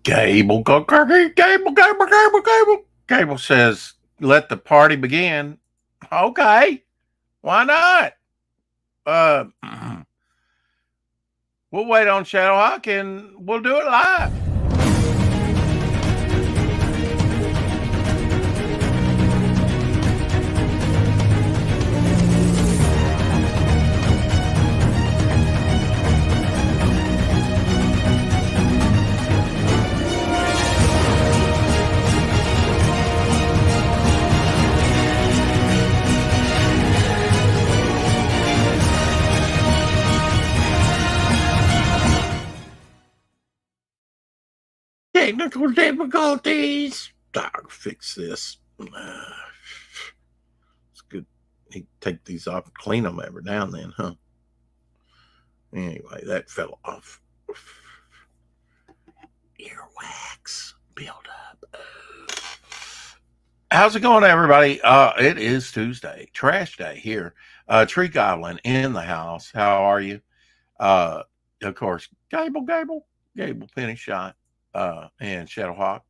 Gable, Gable. Gable says, "Let the party begin." Okay, why not? Uh, we'll wait on Shadowhawk and we'll do it live. Technical difficulties. I'll fix this. It's good. You take these off and clean them every now and then, huh? Anyway, that fell off. Earwax build up. How's it going, everybody? It is Tuesday, trash day here. Tree Goblin in the house. How are you? Of course, Gable, Penny Shot, and Shadowhawk.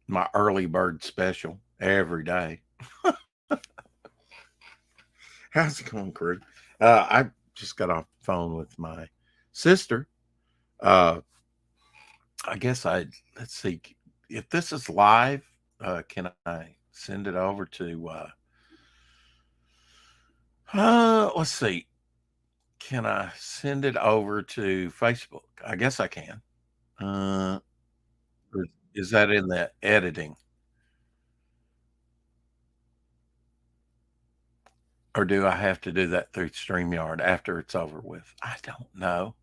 My early bird special every day. How's it going, crew? I just got off the phone with my sister. I guess let's see if this is live. Can I send it over to? Let's see. Can I send it over to Facebook? I guess I can. Is that in the editing? Or do I have to do that through StreamYard after it's over with? I don't know.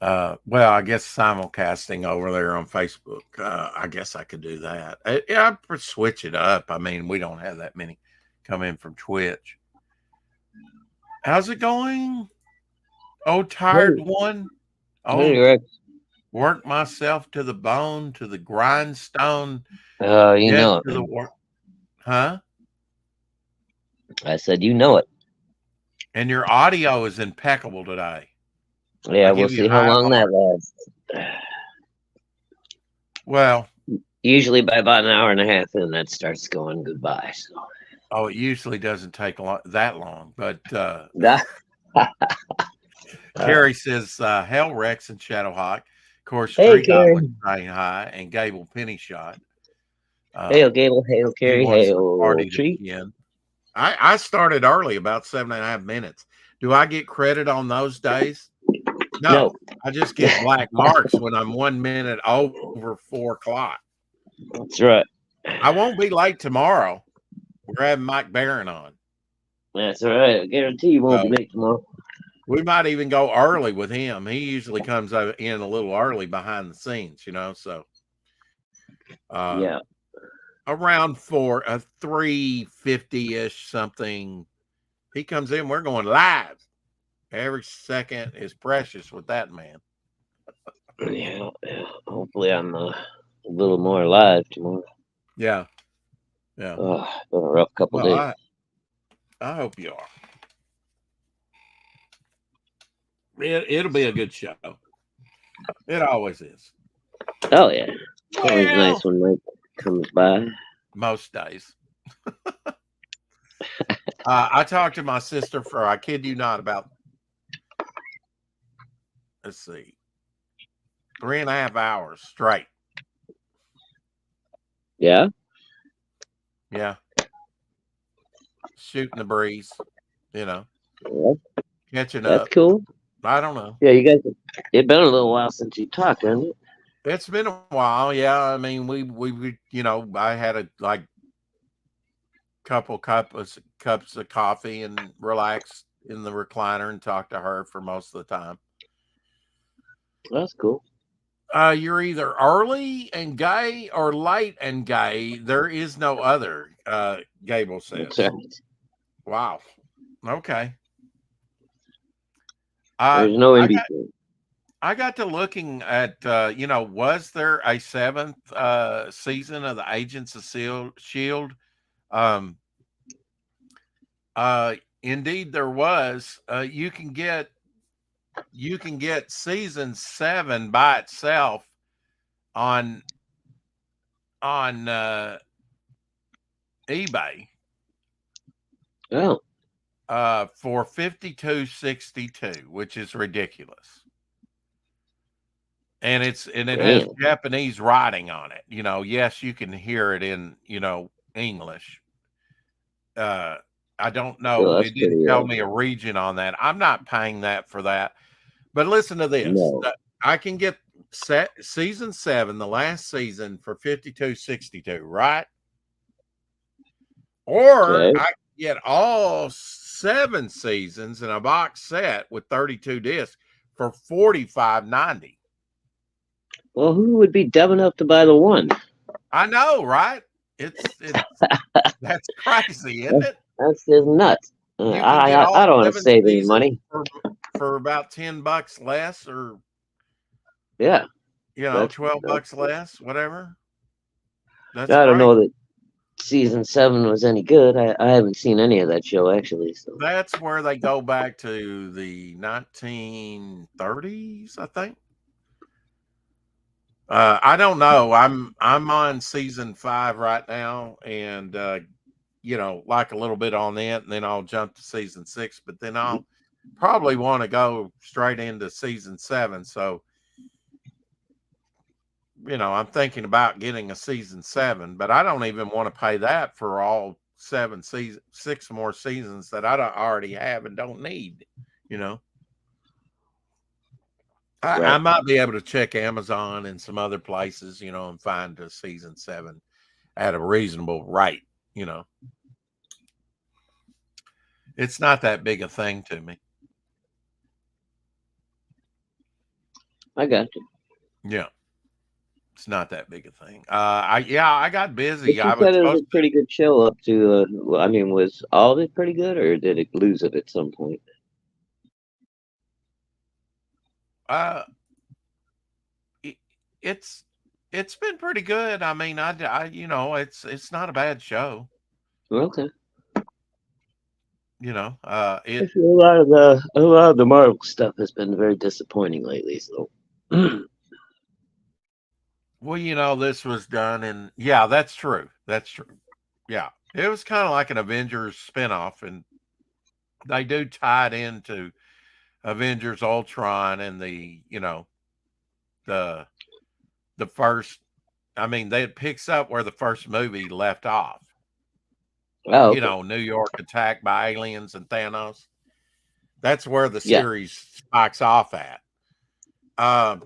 Well, I guess simulcasting over there on Facebook. I guess I could do that. I switch it up. I mean, we don't have that many come in from Twitch. How's it going? Oh, tired one. Oh, work myself to the bone, to the grindstone. You know it. To the work. Huh? I said, you know it. And your audio is impeccable today. Yeah, we'll see how long that lasts. Well, usually by about an hour and a half, then that starts going goodbye. So. Oh, it usually doesn't take that long, but Carrie says, "Hell, Rex and Shadowhawk." Of course, hey, Carrie. saying hi, and Gable Penny Shot. Hail, Gable. Hail, Carrie. Hail, Treat. I started early, about 7.5 minutes. Do I get credit on those days? No. I just get black marks when I'm 1 minute over 4 o'clock. That's right. I won't be late tomorrow. We're having Mike Barron on. That's all right. I guarantee you won't be late tomorrow. We might even go early with him. He usually comes in a little early behind the scenes, so. Yeah. Around 3:50-ish something. He comes in, we're going live. Every second is precious with that man. Yeah. Hopefully I'm a little more alive tomorrow. Yeah. Been a rough couple days. I hope you are. It'll be a good show. It always is. Oh yeah. Always nice when Mike comes by. Most days. I talked to my sister for, I kid you not, about, let's see, 3.5 hours straight. Yeah? Yeah. Shooting the breeze, Yeah. Catching up. That's cool. I don't know. Yeah, you guys, it's been a little while since you talked, hasn't it? It's been a while, yeah. I mean, we I had a couple cups of coffee and relaxed in the recliner and talked to her for most of the time. That's cool. You're either early and gay or late and gay. There is no other, Gable says. That's right. Wow. Okay. There's no in between. I got to looking at, was there a 7th season of the Agents of S.H.I.E.L.D.? Indeed, there was. You can get you can get season 7 by itself on on eBay Oh, for $52.62, which is ridiculous. And it has damn. Japanese writing on it. Yes, you can hear it in English. Uh, I don't Well, know. that's It didn't pretty. tell me a region on that. I'm not paying that for that. But listen to this. No. I can get season 7, the last season, for $52.62, right? Or Okay. I can get all 7 seasons in a box set with 32 discs for $45.90. Well, who would be dumb enough to buy the one? I know, right? It's that's crazy, isn't it? That's just nuts. You can get all I don't want to 7 save any seasons money. for about $10 less, or Yeah, that's. $12 less, whatever. That's I don't great. know that season 7 was any good. I haven't seen any of that show actually. So That's where they go back to the 1930s, I think. I don't know. I'm on season 5 right now, and like a little bit on it, and then I'll jump to season 6, but then I'll probably want to go straight into season 7. So, I'm thinking about getting a season 7, but I don't even want to pay that for all 6 more seasons that I don't already have and don't need, you know. I right. might be able to check Amazon and some other places, and find a season 7 at a reasonable rate, you know. It's not that big a thing to me. I got you. Yeah. It's not that big a thing. I got busy. But you I was said it was supposed a pretty good show up to. I mean, was all of it pretty good, or did it lose it at some point? to it, it's it's been pretty good. I mean, it's not a bad show, Okay. I it feel a lot of the Marvel stuff has been very disappointing lately. So well, this was done, and yeah, that's true. That's true. Yeah. It was kind of like an Avengers spinoff, and they do tie it into Avengers Ultron and the the first. I mean, it picks up where the first movie left off. oh, okay. New York attacked by aliens and Thanos. That's where the Yeah. series spikes off at. Um,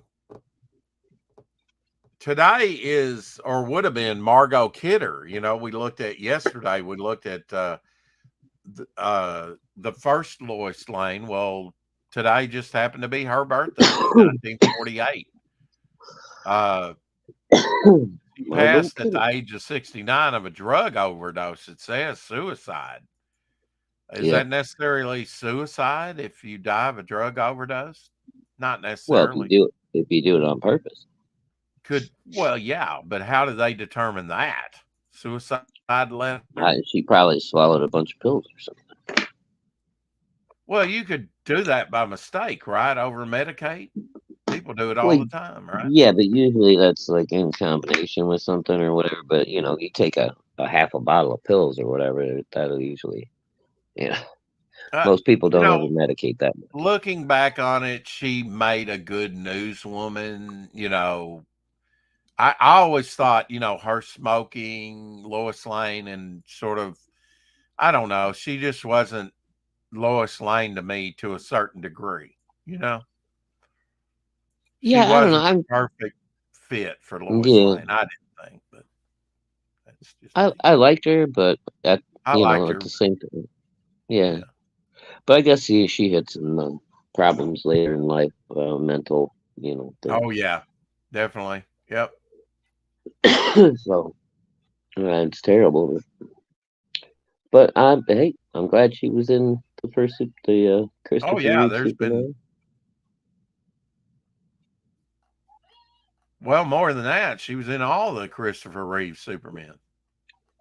Today is, or would have been, Margot Kidder. We looked at yesterday. We looked at the first Lois Lane. Well, today just happened to be her birthday, 1948. She Margot passed at Kidder. the age of 69 of a drug overdose. It says suicide. Is Yeah. that necessarily suicide if you die of a drug overdose? Not Well, necessarily. if you do it on purpose. Well, yeah, but how do they determine that? Suicide letter? She probably swallowed a bunch of pills or something. Well, you could do that by mistake, right? Over medicate. People do it all Well, the time, right? yeah, but usually that's like in combination with something or whatever. But you take a half a bottle of pills or whatever. That'll usually, yeah. Uh, Most people you don't know, over medicate that much. looking back on it, she made a good newswoman. I always thought, her smoking, Lois Lane, and sort of, I don't know, she just wasn't Lois Lane to me to a certain degree, you know? She Yeah, I don't know. wasn't the perfect fit for Lois Yeah, Lane, I didn't think, but that's just me. I liked her, but I liked at her, the but same time, yeah. yeah. But I guess she had some problems later in life, mental, Oh, things. yeah, definitely. Yep. So it's terrible. But hey, I'm glad she was in the Oh, Christopher yeah, Reeve there's been, Superman. well, more than that, she was in all the Christopher Reeve Supermen,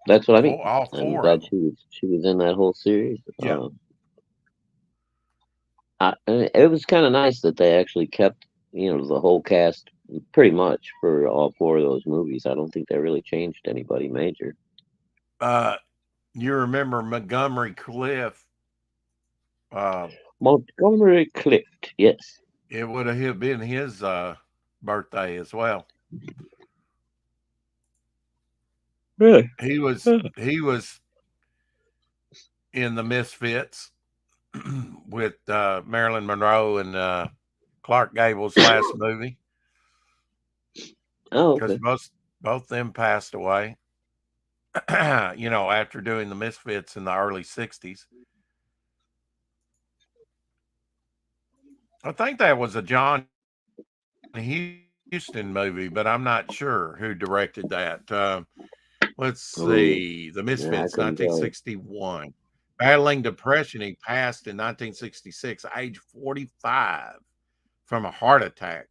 That's what I mean. all I'm 4 of glad them. she was in that whole series. Yeah. It was kind of nice that they actually kept, the whole cast pretty much for all four of those movies. I don't think they really changed anybody major. Uh, you remember Montgomery Cliff? Uh, Montgomery Clift, yes. it would have been his birthday as well. Really? He was in the Misfits with Marilyn Monroe and Clark Gable's last movie Oh, because okay. both them passed away. After doing the Misfits in the early '60s. I think that was a John Huston movie, but I'm not sure who directed that. Let's Oh, see, The yeah, I Misfits, couldn't tell. 1961. Battling depression, he passed in 1966, age 45, from a heart attack.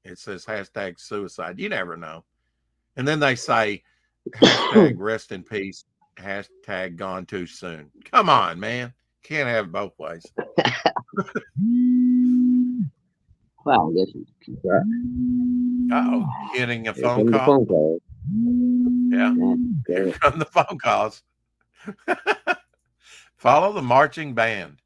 It says hashtag suicide. You never know. And then they say hashtag rest in peace, hashtag gone too soon. Come on, man. Can't have it both ways. Wow, I guess you can try. Uh-oh, getting a Here phone comes the call. phone call. Yeah, That's here great. come the phone calls. Follow the marching band.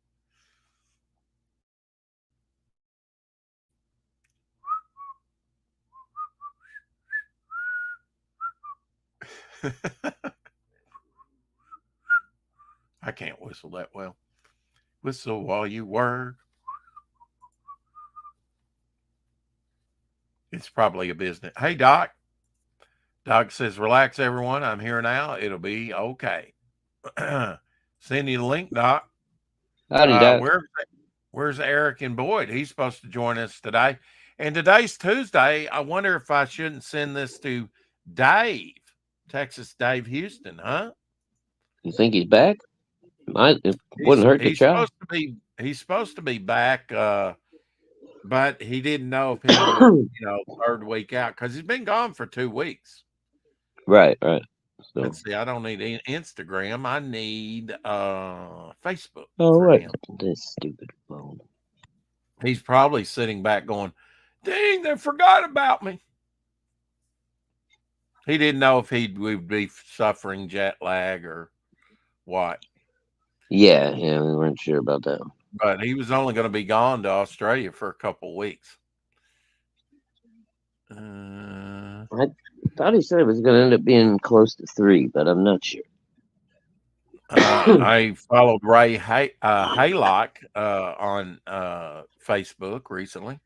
I can't whistle that well. Whistle while you work. It's probably a business. Hey, Doc. Doc says, relax, everyone. I'm here now. It'll be okay. Send you the link, Doc. Howdy, Uh, Doc. where, where's Eric and Boyd? He's supposed to join us today. And today's Tuesday. I wonder if I shouldn't send this to Dave, Texas Dave Houston, huh? You think he's back? It He's wouldn't hurt to he's try. supposed to be he's supposed to be back, but he didn't know if he would, third week out because he's been gone for 2 weeks. Right, right. So, Let's see, I don't need Instagram. I need Facebook oh, for what? him. This stupid phone. He's probably sitting back going, "Dang, they forgot about me." He didn't know if he would be suffering jet lag or what, Yeah, yeah, we weren't sure about that. but he was only going to be gone to Australia for a couple of weeks. I thought he said it was going to end up being close to 3, but I'm not sure. I followed Ray Haylock on Facebook recently.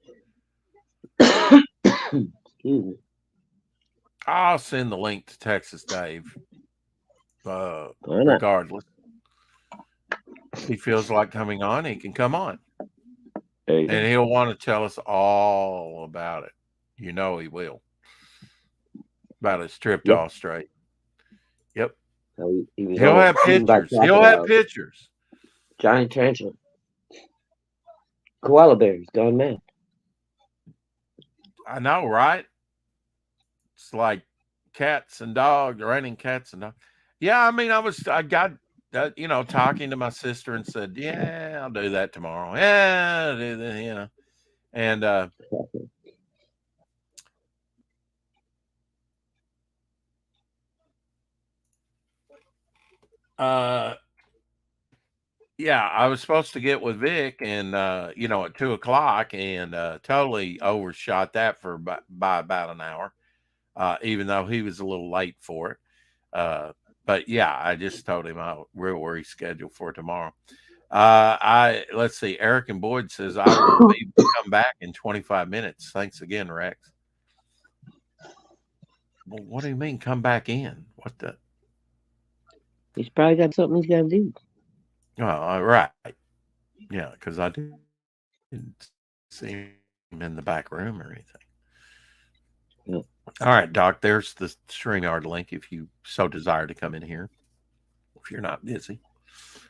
Excuse me. I'll send the link to Texas Dave. Why not? Regardless, if he feels like coming on, he can come on, There you and go. he'll want to tell us all about it. You know he will, about his trip to Yep. Australia. Yep, So he was he'll almost have eaten by pictures. He'll have crocodiles. pictures. Giant tarantula. Koala bears gone mad. I know, right? It's like cats and dogs, raining cats and dogs. Yeah, I mean, I got talking to my sister and said, yeah, I'll do that tomorrow. Yeah, I'll do that, and yeah, I was supposed to get with Vic and at 2 o'clock and totally overshot that by about an hour, even though he was a little late for it. But yeah, I just told him I'll reschedule for tomorrow. I let's see. Eric and Boyd says I will be come back in 25 minutes. Thanks again, Rex. Well, what do you mean come back in? What the? He's probably got something he's got to do. Oh, right. Yeah, because I didn't see him in the back room or anything. Yeah. All right, Doc. There's the StreamYard link if you so desire to come in here. If you're not busy.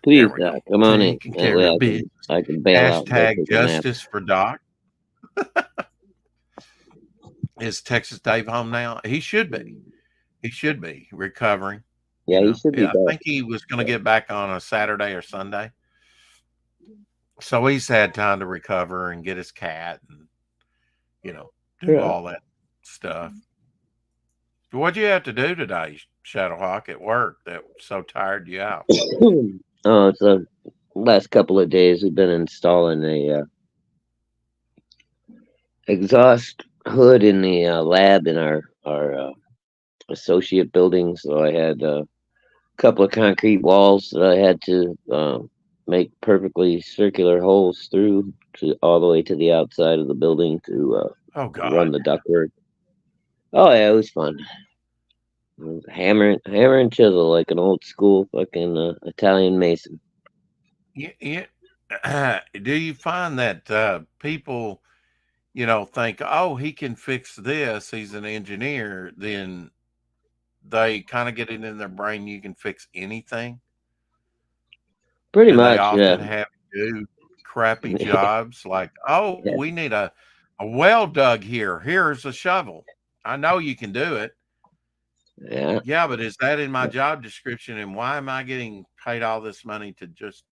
There Please, we go. come on in. Taking That care way of business. I can bail out and go Hashtag take a nap. justice for Doc. Is Texas Dave home now? He should be. He should be recovering. Yeah, he should be I back. think he was going to get back on a Saturday or Sunday. So he's had time to recover and get his cat and, do Yeah. all that stuff. What'd you have to do today, Shadowhawk, at work that so tired you out? Oh, it's the last couple of days we've been installing a exhaust hood in the lab in our associate building. So I had a couple of concrete walls that I had to make perfectly circular holes through to all the way to the outside of the building to Oh God. run the ductwork. Oh yeah, it was fun. It was hammer and chisel like an old school fucking Italian mason. Yeah. Do you find that people, think, oh, he can fix this, he's an engineer, then they kind of get it in their brain you can fix anything? Pretty Do they much, yeah. often have to do crappy jobs like, oh, Yeah, we need a well dug here. Here's a shovel. I know you can do it. yeah, Yeah, but is that in my job description? And why am I getting paid all this money to just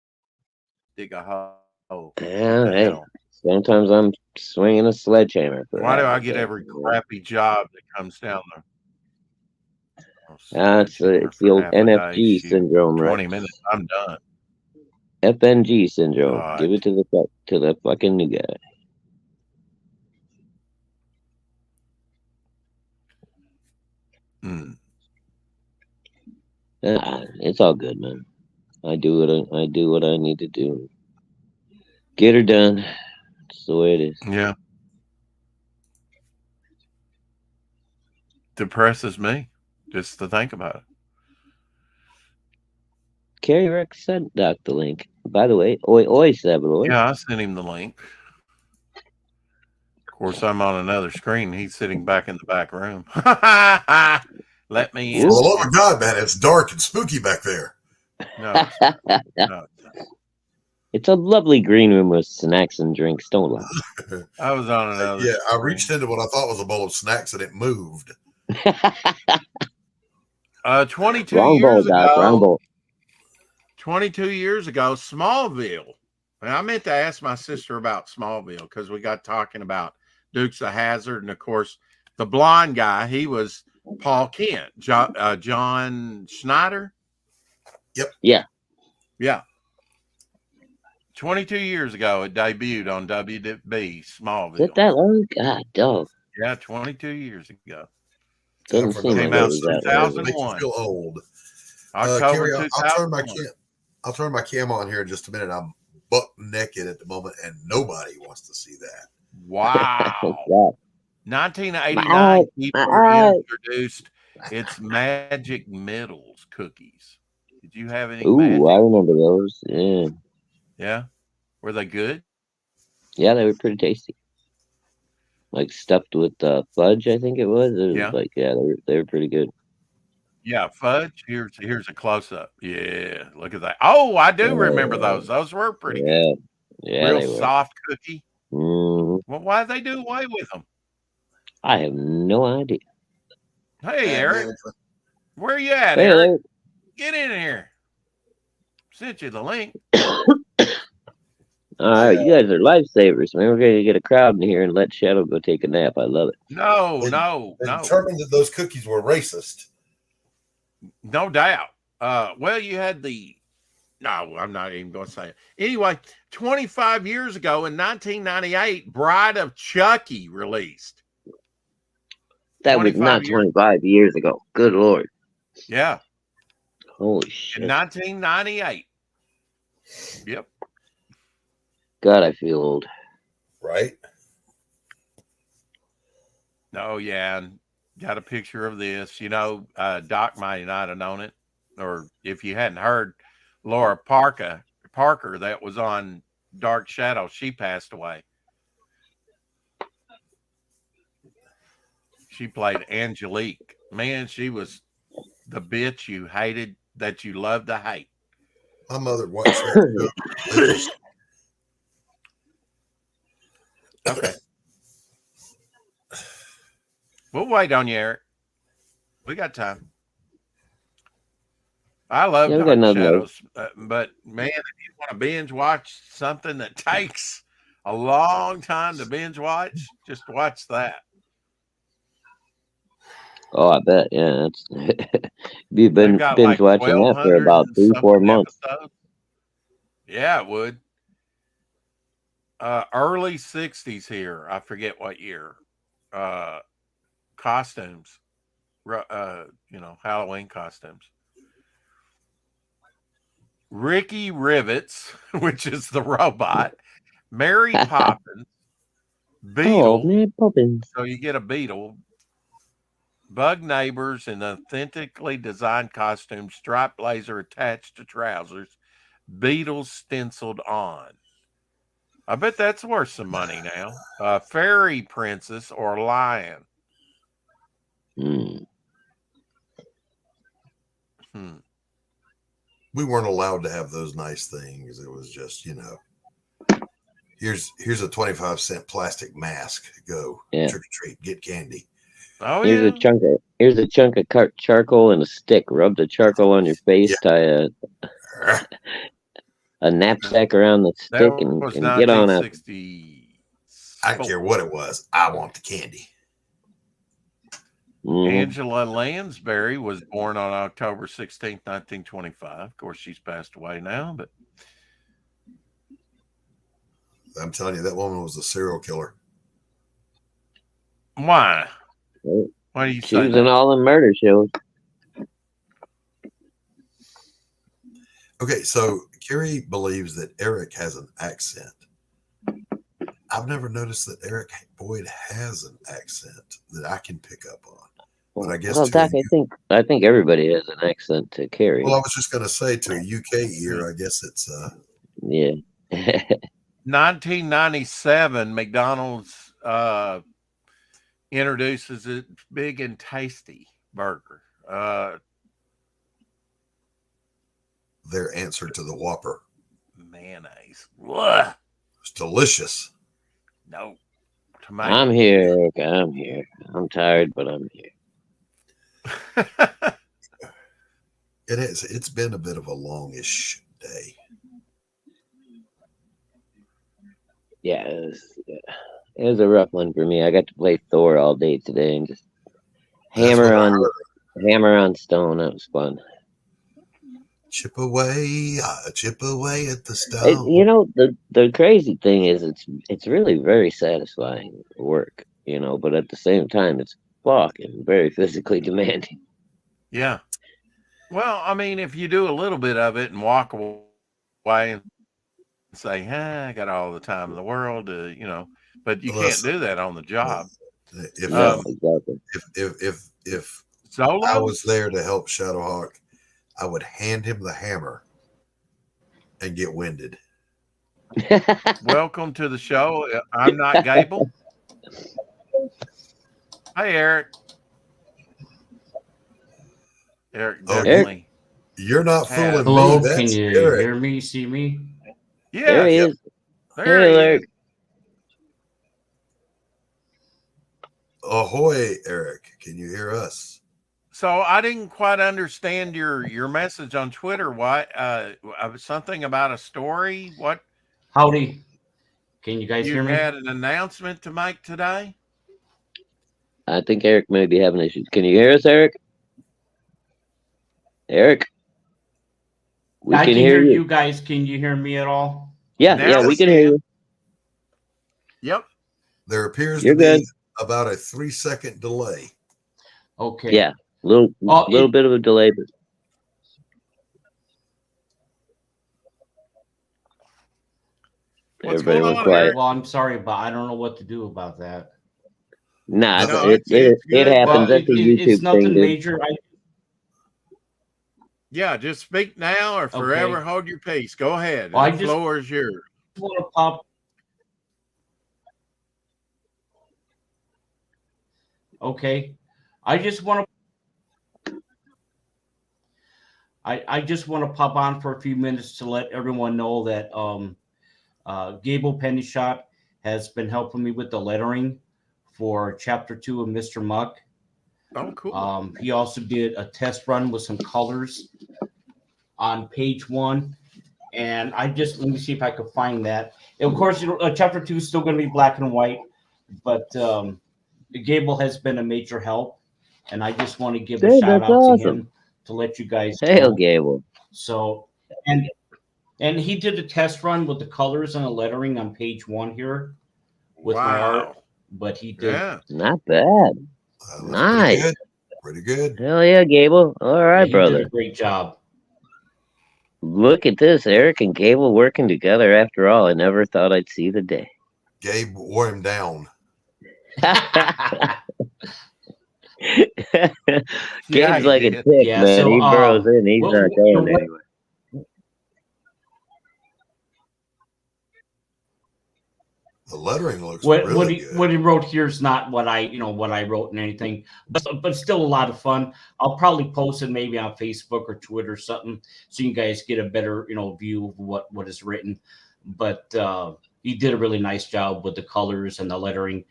dig a hole? What yeah. the Hey, hell? sometimes I'm swinging a sledgehammer for Why do half I the get day. every You crappy job that comes down the it's sledgehammer the for old half a day? NFG Shoot, syndrome, 20 Rex. minutes, I'm done. FNG syndrome. God. Give it to the fucking new guy. Mm. It's all good, man. I do what I need to do. Get her done. That's the way it is. Yeah, depresses me just to think about it. Carrie Rex sent Doc the link. By the way, oi oi Sabaloy. Yeah, I sent him the link. Of course, I'm on another screen. He's sitting back in the back room. Let me For in. the Whoops. love of God, man, it's dark and spooky back there. No, it's not. No, it's not. It's a lovely green room with snacks and drinks. Don't lie. I was on another Yeah, I reached screen. into what I thought was a bowl of snacks and it moved. 22 Wrong ball, years Doc. Wrong ago, ball. 22 years ago, Smallville. And I meant to ask my sister about Smallville because we got talking about Dukes of Hazzard. And of course, the blonde guy, he was Paul Kent, John Schneider. Yep. Yeah. Yeah. 22 years ago, it debuted on WB Is it Smallville. that long? God, dog. Yeah, 22 years ago. Time Doesn't for seem another Came like it out was episode that to long. make you 2001, feel old. October Carrie, I'll 2001. turn my cam on here in just a minute. I'm buck naked at the moment, and nobody wants to see that. Wow. Yeah. 1989, My people were eye. introduced. It's Magic Middles cookies. Did you have any Ooh, I Magic? remember those. Yeah. Yeah. Were they good? Yeah, they were pretty tasty. Like stuffed with fudge, I think it was. It was Yeah. like, yeah, they were pretty good. Yeah. Fudge. Here's a close up. Yeah. Look at that. Oh, I do remember Yeah, those. Those were pretty good. yeah, yeah, Real they were. soft cookie. Hmm. Well, why did they do away with them? I have no idea. Hey, Bad Eric. management. Where you at, Hey, Eric? Get in here. Sent you the link. all right, you guys are lifesavers, man. We're gonna get a crowd in here and let Shadow go take a nap. I love it. No, They no, no. determined that those cookies were racist. No doubt. Well, you had the. No, I'm not even going to say it. Anyway, 25 years ago in 1998, Bride of Chucky released. That was 25 not years. 25 years ago. Good lord. Yeah, Holy in shit. 1998. Yep. God, I feel old. Right? Oh, yeah. And got a picture of this. Doc might not have known it. Or if you hadn't heard, Laura Parker, that was on Dark Shadow, she passed away. She played Angelique. Man, she was the bitch you hated that you loved to hate. My mother once said, delicious. Okay. We'll wait on you, Eric. We got time. I love Yeah, we got Dark another note. Shadows, but man, if you want to binge watch something that takes a long time to binge watch, just watch that. Oh, I bet. Yeah, that's you've They've been got binge like watching that for 1,200 about and 3-4 something months. episodes. Yeah, it would. Early 60s here. I forget what year. Uh, Costumes, Halloween costumes. Ricky Rivets, which is the robot, Mary Poppins, Oh Beetle. man, Poppins. So you get a beetle, bug neighbors in authentically designed costumes, striped blazer attached to trousers, beetles stenciled on. I bet that's worth some money now. Fairy princess or lion. Mm. Hmm. We weren't allowed to have those nice things. It was just, here's a 25-cent plastic mask. Go Yeah. trick or treat, get candy. Oh Here's yeah. a chunk of charcoal and a stick. Rub the charcoal on your face. Yeah. Tie a knapsack around the That stick was and get on out. 1960. I don't care what it was. I want the candy. Mm-hmm. Angela Lansbury was born on October 16th, 1925. Of course, she's passed away now, but I'm telling you, that woman was a serial killer. why? Why do you She say was in that? all the murder shows. Okay, so Carrie believes that Eric has an accent. I've never noticed that Eric Boyd has an accent that I can pick up on. But I guess Well, Doc, I think everybody has an accent to Carrie. well, I was just going to say to a UK ear, I guess it's Yeah. 1997, McDonald's introduces its big and tasty burger. their answer to the Whopper. Mayonnaise. Ugh. It's delicious. No. Tomato. I'm here, Eric. I'm here. I'm tired, but I'm here. It is. It's been a bit of a longish day. Yeah, it was a rough one for me. I got to play Thor all day today and just hammer on stone. That was fun. Chip away at the stone. The crazy thing is it's really very satisfying work, but at the same time it's fucking very physically demanding. Yeah. Well, I mean, if you do a little bit of it and walk away and say, I got all the time in the world, but you can't do that on the job. If Exactly. if Solo? I was there to help Shadowhawk, I would hand him the hammer and get winded. Welcome to the show. I'm not Gable. Hey, Eric. Eric, definitely. You're not fooling Hello, me. can you hear me, see me? Yeah. There he is. There he Eric. is. Ahoy, Eric. Can you hear us? So I didn't quite understand your message on Twitter. Why? Something about a story? What? Howdy. Can you guys You hear me? had an announcement to make today? I think Eric may be having issues. Can you hear us, Eric? Eric? We I can hear you. you guys. Can you hear me at all? Yeah, we can hear you. Yep. There appears You're to be good. about a 3-second delay. Okay. Yeah, little bit of a delay, but What's everybody going went on, quiet. Eric? Well, I'm sorry, but I don't know what to do about that. Nah, No, it it's good. happens. Well, That's a YouTube it's nothing thing, dude. major. Yeah, just speak now or forever hold your peace. Go ahead. Well, The floor is yours. Want to pop. Okay, I just want to. I just want to pop on for a few minutes to let everyone know that Gable Penny Shop has been helping me with the lettering for Chapter 2 of Mr. Muck. Oh, cool. He also did a test run with some colors on page 1. And I just let me see if I can find that. And of course, chapter 2 is still going to be black and white, but Gable has been a major help, and I just want to give a Hey, shout that's out to awesome. him to let you guys Hail, know. Gable. So, and he did a test run with the colors and the lettering on page 1 here with my art, but he did. Yeah. Not bad. That's Nice. pretty good. Pretty good. Hell yeah, Gable. All Yeah, right, he brother. did a great job. Look at this. Eric and Gable working together after all. I never thought I'd see the day. Gabe wore him down. Gabe's he like a did. tick, Yeah, man. so, He burrows in. He's not going anywhere. The lettering looks what really he good. what he wrote here is not what I wrote and anything, but still a lot of fun. I'll probably post it maybe on Facebook or Twitter or something, so you guys get a better view of what is written. But he did a really nice job with the colors and the lettering,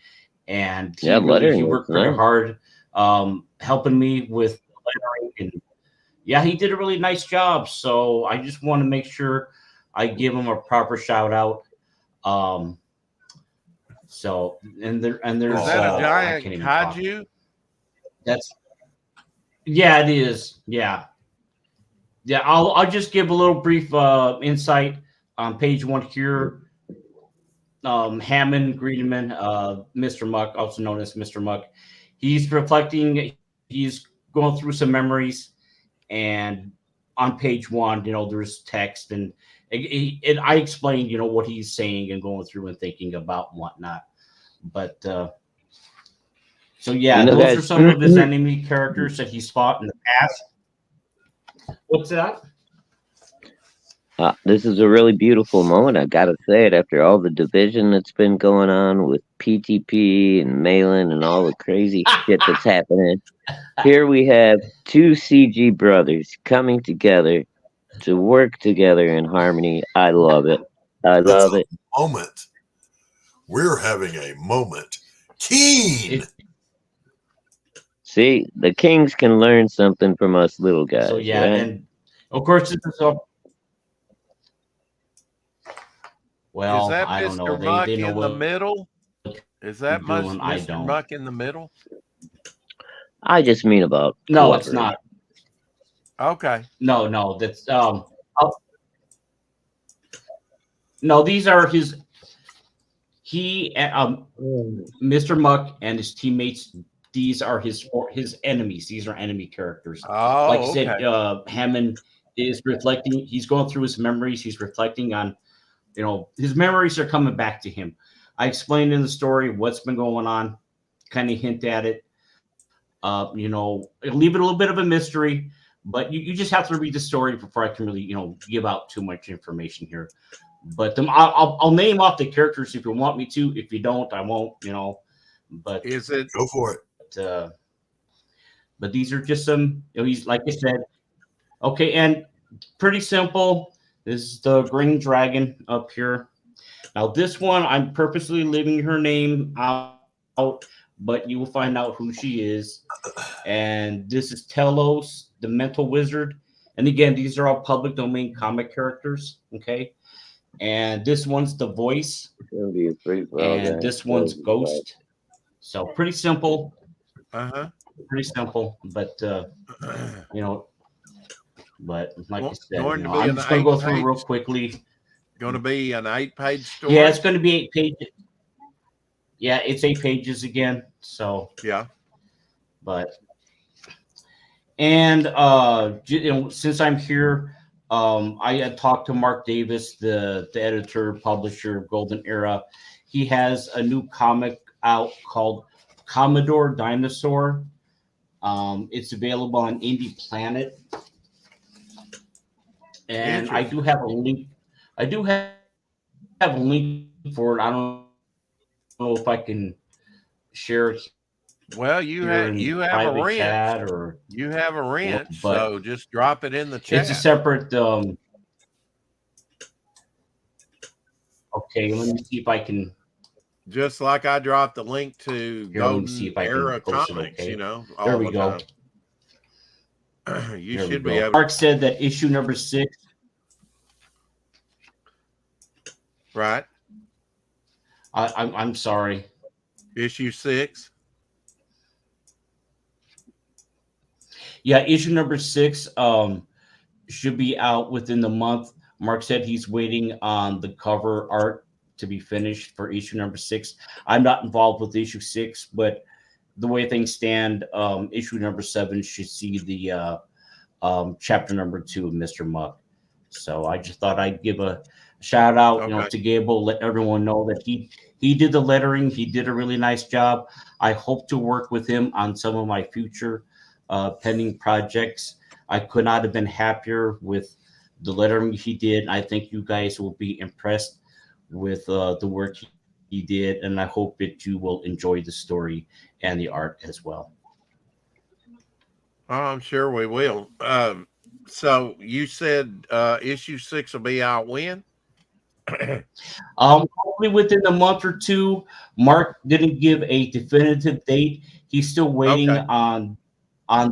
and he lettering worked looks pretty nice. hard helping me with lettering, and yeah, he did a really nice job. So I just want to make sure I give him a proper shout out. So there's Is that a I giant can't even talk. kaiju? That's it is. Yeah. I'll just give a little brief insight on page 1 here. Hammond Greenman, Mr. Muck, also known as Mr. Muck, he's reflecting. He's going through some memories, and on page 1, there's text, and I explained, what he's saying and going through and thinking about and whatnot. But so yeah, those guys, are some of his enemy characters that he's fought in the past. What's that? This is a really beautiful moment. I gotta say it. After all the division that's been going on with PTP and Malin and all the crazy shit that's happening, here we have 2 CG brothers coming together to work together in harmony. I love it. I love it. Moment. We're having a moment. Keen. See, the kings can learn something from us little guys. So yeah, right? and of course this is all. Well, Is that I don't know. Mr. Muck They know in the what middle? Is that they're doing. I Mr. don't. Muck in the middle? I just mean about No, it's cooperation. not. Okay. No, that's no, these are his. He Mr. Muck and his teammates. These are his enemies. These are enemy characters. Oh, Like I said, okay. Hammond is reflecting. He's going through his memories. He's reflecting on, his memories are coming back to him. I explained in the story what's been going on, kind of hint at it. Leave it a little bit of a mystery, but you just have to read the story before I can really, give out too much information here. But I'll name off the characters if you want me to. If you don't, I won't. But Is it? Go for it. But these are just some. He's like I said. Okay, and pretty simple. This is the green dragon up here. Now this one, I'm purposely leaving her name out, but you will find out who she is. And this is Telos, the mental wizard. And again, these are all public domain comic characters. Okay. And this one's the voice. And this one's Ghost. So pretty simple. Pretty simple. But but like I said, I'm just gonna go through real quickly. Going to be an 8-page story? Yeah, it's going to be 8 pages. Yeah, it's 8 pages again. So yeah. But and since I'm here, I had talked to Mark Davis, the editor publisher of Golden Era. He has a new comic out called Commodore Dinosaur. It's available on Indie Planet, and I do have a link. I do have a link for it. I don't know if I can share it. Well, you have a wrench, or you have a wrench, but so just drop it in the chat. It's a separate. Okay, let me see if I can. Just like I dropped the link to Golden Era Comics, okay. all There we the go. time. You There we should be go. able. Mark said that issue number 6. Right. I'm sorry. Issue 6. Yeah, issue number 6 should be out within the month. Mark said he's waiting on the cover art to be finished for issue number 6. I'm not involved with issue 6, but the way things stand, issue number 7 should see the chapter number 2 of Mr. Muck. So I just thought I'd give a shout out, Okay. to Gable, let everyone know that he did the lettering. He did a really nice job. I hope to work with him on some of my future pending projects. I could not have been happier with the lettering he did. I think you guys will be impressed with the work he did, and I hope that you will enjoy the story and the art as well. Oh, I'm sure we will. So you said issue 6 will be out when? Hopefully within a month or two. Mark didn't give a definitive date. He's still waiting Okay. on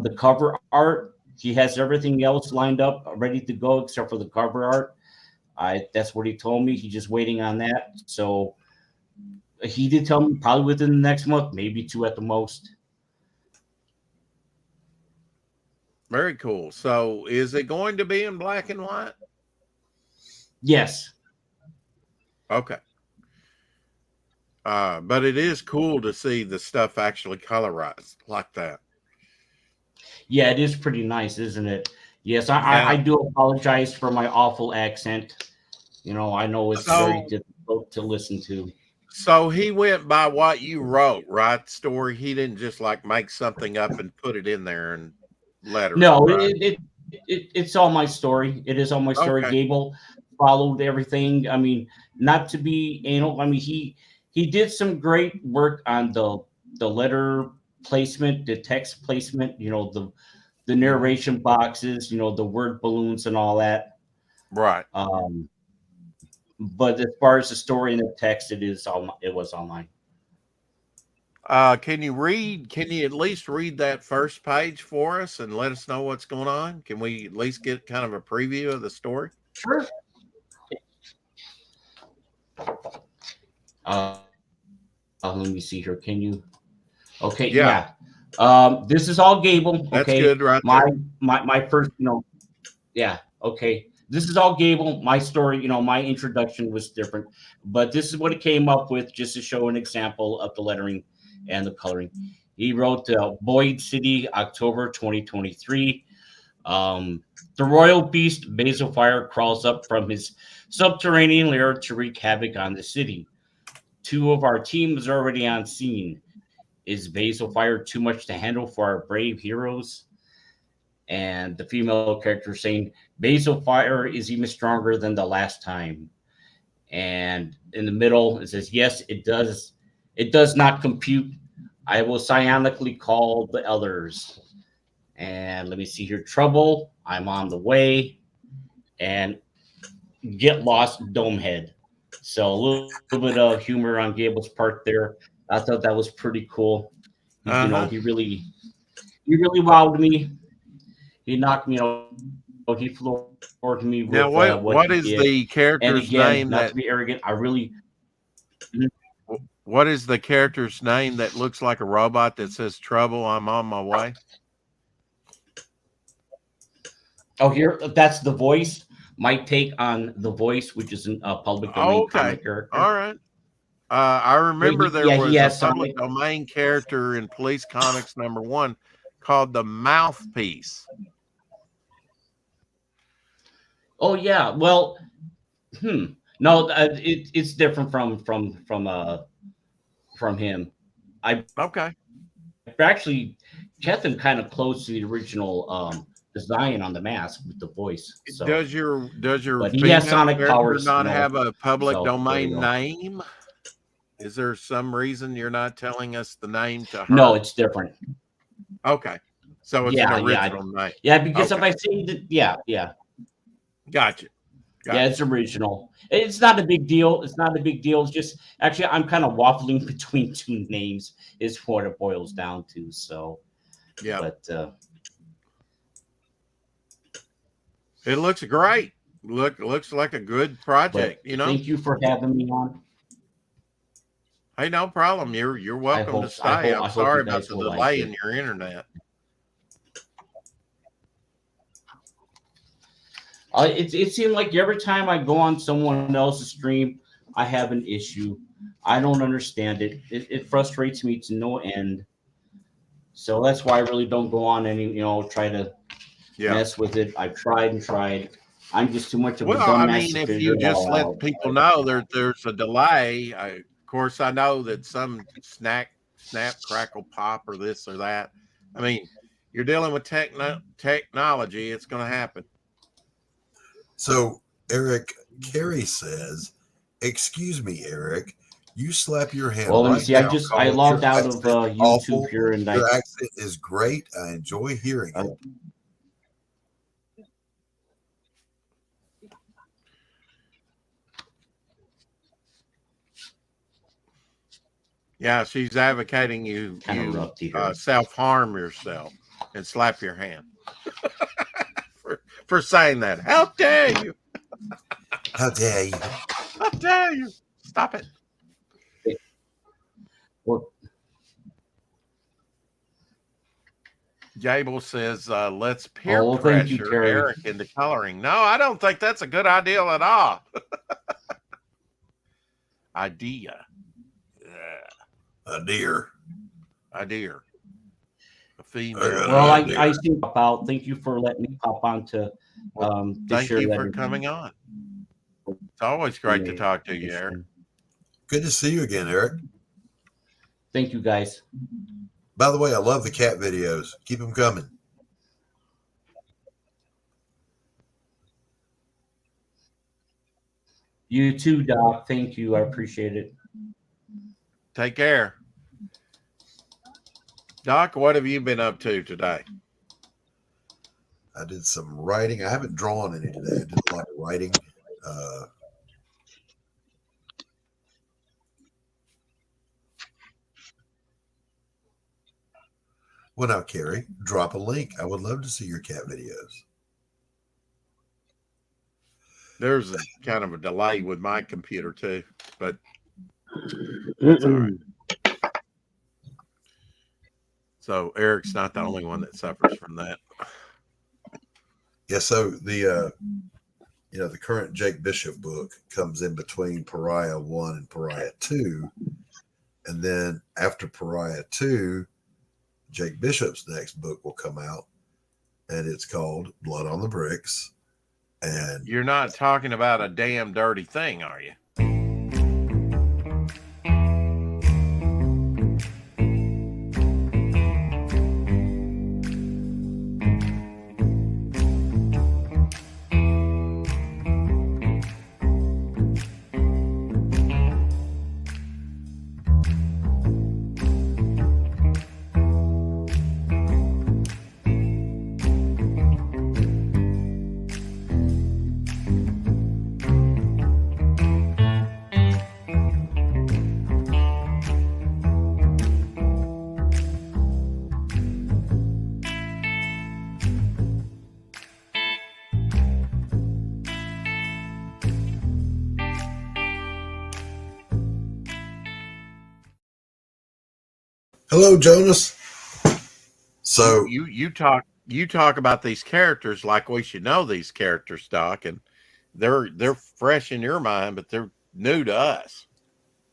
the cover art. He has everything else lined up, ready to go, except for the cover art. That's what he told me. He's just waiting on that. So he did tell me probably within the next month, maybe 2 at the most. Very cool. So is it going to be in black and white? Yes. Okay. But it is cool to see the stuff actually colorized like that. Yeah, it is pretty nice, isn't it? Yes, Yeah. I do apologize for my awful accent. I know it's very difficult to listen to. So he went by what you wrote, right? Story. He didn't just like make something up and put it in there and letters. No, right? it's all my story. It is all my story. Okay. Gable followed everything. I mean, not to be anal. I mean, he did some great work on the letter placement, the text placement. The narration boxes. The word balloons and all that. Right. But as far as the story and the text, it was online. Can you at least read that first page for us and let us know what's going on? Can we at least get kind of a preview of the story? Sure. Let me see here. Can you? Okay. Yeah. This is all Gable. That's Okay. good, right My there. my first. Yeah. Okay. This is all Gable. My story. My introduction was different, but this is what it came up with, just to show an example of the lettering and the coloring. He wrote Boyd City, October 2023. The royal beast Basil Fire crawls up from his subterranean lair to wreak havoc on the city. 2 of our team is already on scene. Is Basil Fire too much to handle for our brave heroes? And the female character saying, Basil Fire is even stronger than the last time. And in the middle, it says, yes, it does. It does not compute. I will psionically call the others. And let me see here. Trouble. I'm on the way. And get lost, Domehead. So a little bit of humor on Gable's part there. I thought that was pretty cool. He really wowed me. He knocked me out. He floored me with Now, what he is did. the And character's again, name? not to be arrogant, What is the character's name that looks like a robot that says "Trouble"? I'm on my way. Oh, here, that's the voice. My take on the voice, which is a public domain comic character. All right. I remember there was he a has public domain character in Police Comics #1 called the Mouthpiece. Oh yeah, well, no, it's different from him. Okay. Actually kept him kind of close to the original design on the mask with the voice. So. Does your But he has sonic powers, not have a public so domain name? Is there some reason you're not telling us the name to her? No, it's different. Okay. So it's an original name. Yeah, because if I say that, yeah. Gotcha. Yeah, it's original. It's not a big deal. It's just actually I'm kind of waffling between 2 names is what it boils down to. So yeah. But It looks great. Looks like a good project, But thank you for having me on. Hey, no problem. You're welcome to stay. I'm I hope sorry you about guys the will like delay it. in your internet. It seemed like every time I go on someone else's stream, I have an issue. I don't understand it. It frustrates me to no end. So that's why I really don't go on any, try to Yeah. mess with it. I've tried and tried. I'm just too much of a Well, I dumbass mean, to if figure you it just all let out. people know there's a delay. Of course, I know that some snap, crackle, pop, or this or that. I mean, you're dealing with technology. It's going to happen. So, Eric, Carey says, "Excuse me, Eric. You slap your hand Well, let me right see. now. I Calling logged your out of accent YouTube awful. here, and Your accent is great. I enjoy hearing it." Yeah, she's advocating you self-harm yourself and slap your hand for saying that. How dare you? How dare you? How dare you? Stop it. Well, Gable says, let's peer thank you, pressure Terry. Eric into coloring. No, I don't think that's a good idea at all. Idea. A deer. Idea. A female. Well, I see pop out. Thank you for letting me pop on to Thank share you that for coming on. It's always great to talk to you, Eric. Good to see you again, Eric. Thank you, guys. By the way, I love the cat videos. Keep them coming. You too, Doc. Thank you. I appreciate it. Take care. Doc, what have you been up to today? I did some writing. I haven't drawn any today. I did a lot of writing. Well, now, Carrie, drop a link. I would love to see your cat videos. There's a kind of a delay with my computer too, but it's all right. So Eric's not the only one that suffers from that. Yeah. So the current Jake Bishop book comes in between Pariah 1 and Pariah 2, and then after Pariah 2, Jake Bishop's next book will come out, and it's called Blood on the Bricks. And you're not talking about a damn dirty thing, are you? hello, Jonas. So you talk about these characters like we should know these characters, Doc, and they're fresh in your mind, but they're new to us.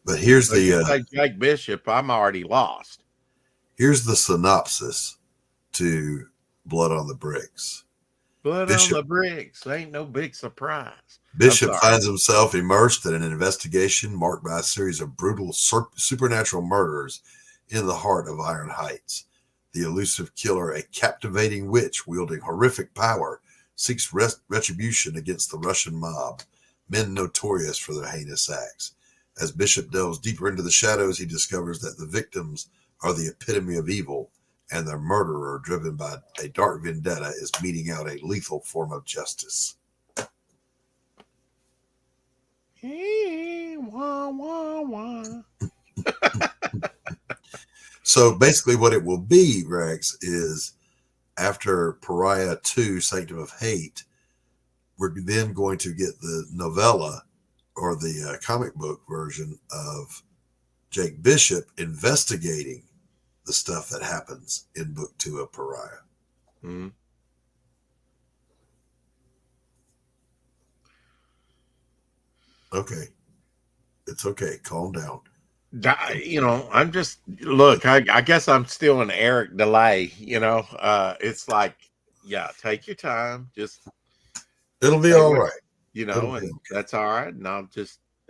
But here's you say Jake Bishop, I'm already lost. Here's the synopsis to Blood on the Bricks. Blood on the Bricks ain't no big surprise. Bishop finds himself immersed in an investigation marked by a series of brutal supernatural murders in the heart of Iron Heights. The elusive killer, a captivating witch wielding horrific power, seeks retribution against the Russian mob, men notorious for their heinous acts. As Bishop delves deeper into the shadows, he discovers that the victims are the epitome of evil, and their murderer, driven by a dark vendetta, is meting out a lethal form of justice. Wah, wah, wah. So basically what it will be, Rex, is after Pariah 2, Sanctum of Hate, we're then going to get the novella or the comic book version of Jake Bishop investigating the stuff that happens in book 2 of Pariah. Mm-hmm. Okay. It's okay. Calm down. You know, I'm just look. I guess I'm still in Eric delay. You know, it's like, yeah, take your time. Just It'll be say all what- right. You It'll know, be and okay. that's all right. And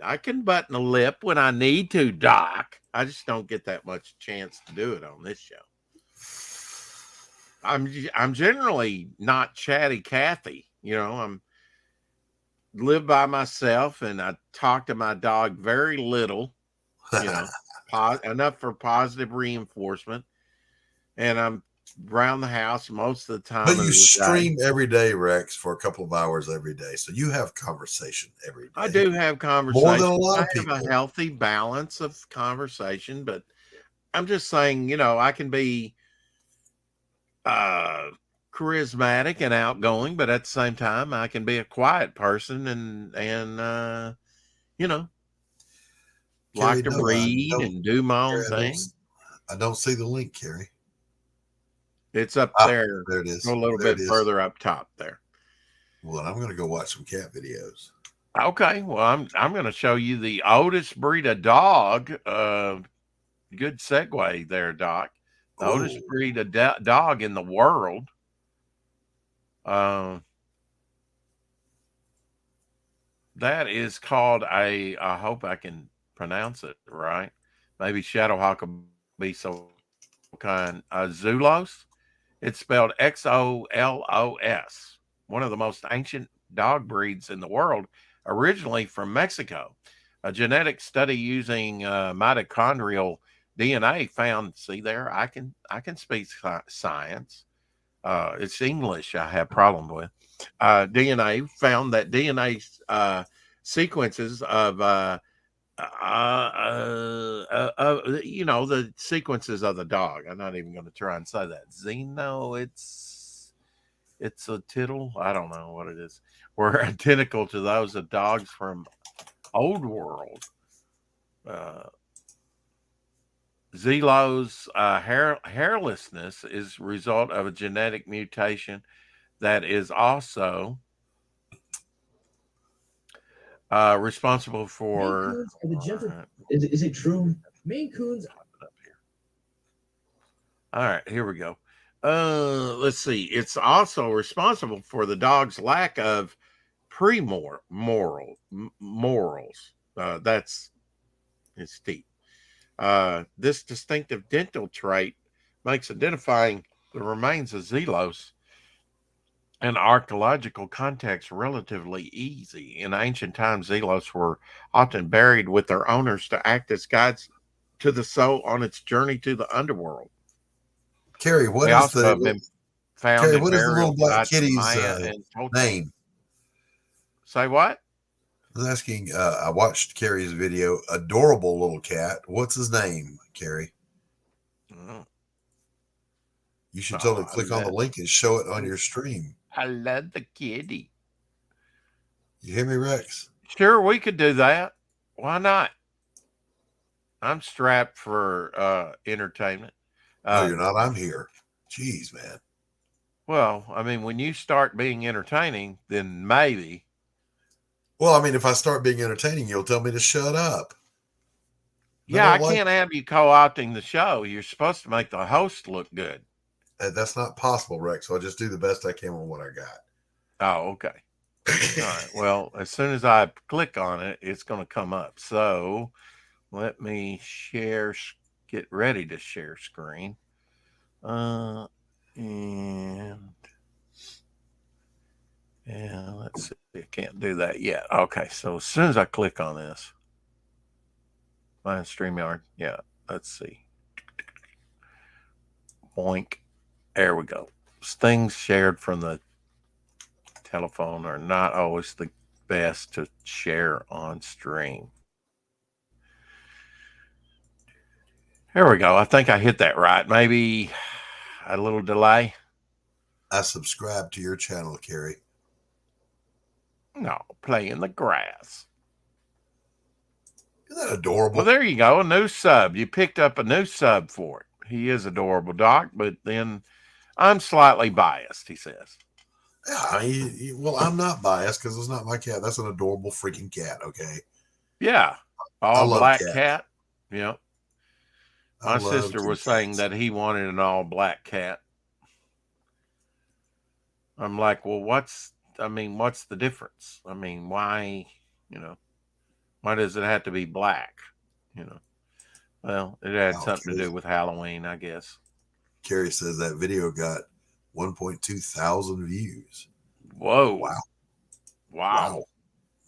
I can button a lip when I need to, Doc. I just don't get that much chance to do it on this show. I'm generally not chatty Cathy. You know, I'm live by myself, and I talk to my dog very little. You know, enough for positive reinforcement, and I'm around the house most of the time. But you of the day. stream every day, Rex, for a couple of hours every day. So you have conversation every day. I do have conversation. More than a lot of I have people. a healthy balance of conversation, but I'm just saying, you know, I can be charismatic and outgoing, but at the same time, I can be a quiet person and you know, Carrie, like to no, read and do my own Carrie, thing. I don't see the link, Carrie. It's up there. There it is. A little There bit it is. further up top there. Well, I'm going to go watch some cat videos. Okay, well, I'm going to show you the oldest breed of dog. Good segue there, Doc. The oldest breed of dog in the world. That is called I hope I can pronounce it right. Maybe Shadowhawk will be so kind. Zulos. It's spelled Xolos. One of the most ancient dog breeds in the world, originally from Mexico. A genetic study using mitochondrial DNA found. See there, I can speak science. It's English I have problem with. DNA found that DNA sequences of you know, the sequences of the dog. I'm not even going to try and say that. Xeno, it's a tittle. I don't know what it is. Were identical to those of dogs from Old World. Zelo's hairlessness is a result of a genetic mutation that is also responsible for. Maine Coons are the gentle. Is it true? Maine Coons. All right, here we go. Let's see. It's also responsible for the dog's lack of morals. That's his teeth. This distinctive dental trait makes identifying the remains of Zelos in archaeological context relatively easy. In ancient times, Zelos were often buried with their owners to act as guides to the soul on its journey to the underworld. Carrie, what They is also have been found Carrie, in what is the little burial black sites in kitty's Maya and Toltec. name? Say what? I was asking, I watched Carrie's video. Adorable little cat. What's his name, Carrie? Oh, You should totally click on the link and show it on your stream. I love the kitty. You hear me, Rex? Sure, we could do that. Why not? I'm strapped for entertainment. No, you're not. I'm here. Jeez, man. Well, I mean, when you start being entertaining, then maybe. Well, I mean, if I start being entertaining, you'll tell me to shut up. Yeah, I can't have you co-opting the show. You're supposed to make the host look good. That's not possible, Rex. So I'll just do the best I can with what I got. Oh, okay. All right. Well, as soon as I click on it, it's going to come up. So let me share, get ready to share screen. And let's see. I can't do that yet. Okay. So as soon as I click on this, my StreamYard. Yeah. Let's see. Boink. There we go. Things shared from the telephone are not always the best to share on stream. There we go. I think I hit that right. Maybe a little delay. I subscribe to your channel, Carrie. No, play in the grass. Isn't that adorable? Well, there you go. A new sub. You picked up a new sub for it. He is adorable, Doc, but then I'm slightly biased, he says. Yeah, I mean, well, I'm not biased because it's not my cat. That's an adorable freaking cat. Okay. Yeah. I All love black cats. cat. Yeah. I My love sister kitty was saying cats. that he wanted an all black cat. I'm like, well, what's the difference? I mean, why, why does it have to be black? Well, it had Wow, something to do with Halloween, I guess. Carrie says that video got 1.2 thousand views. Whoa. Wow. Wow.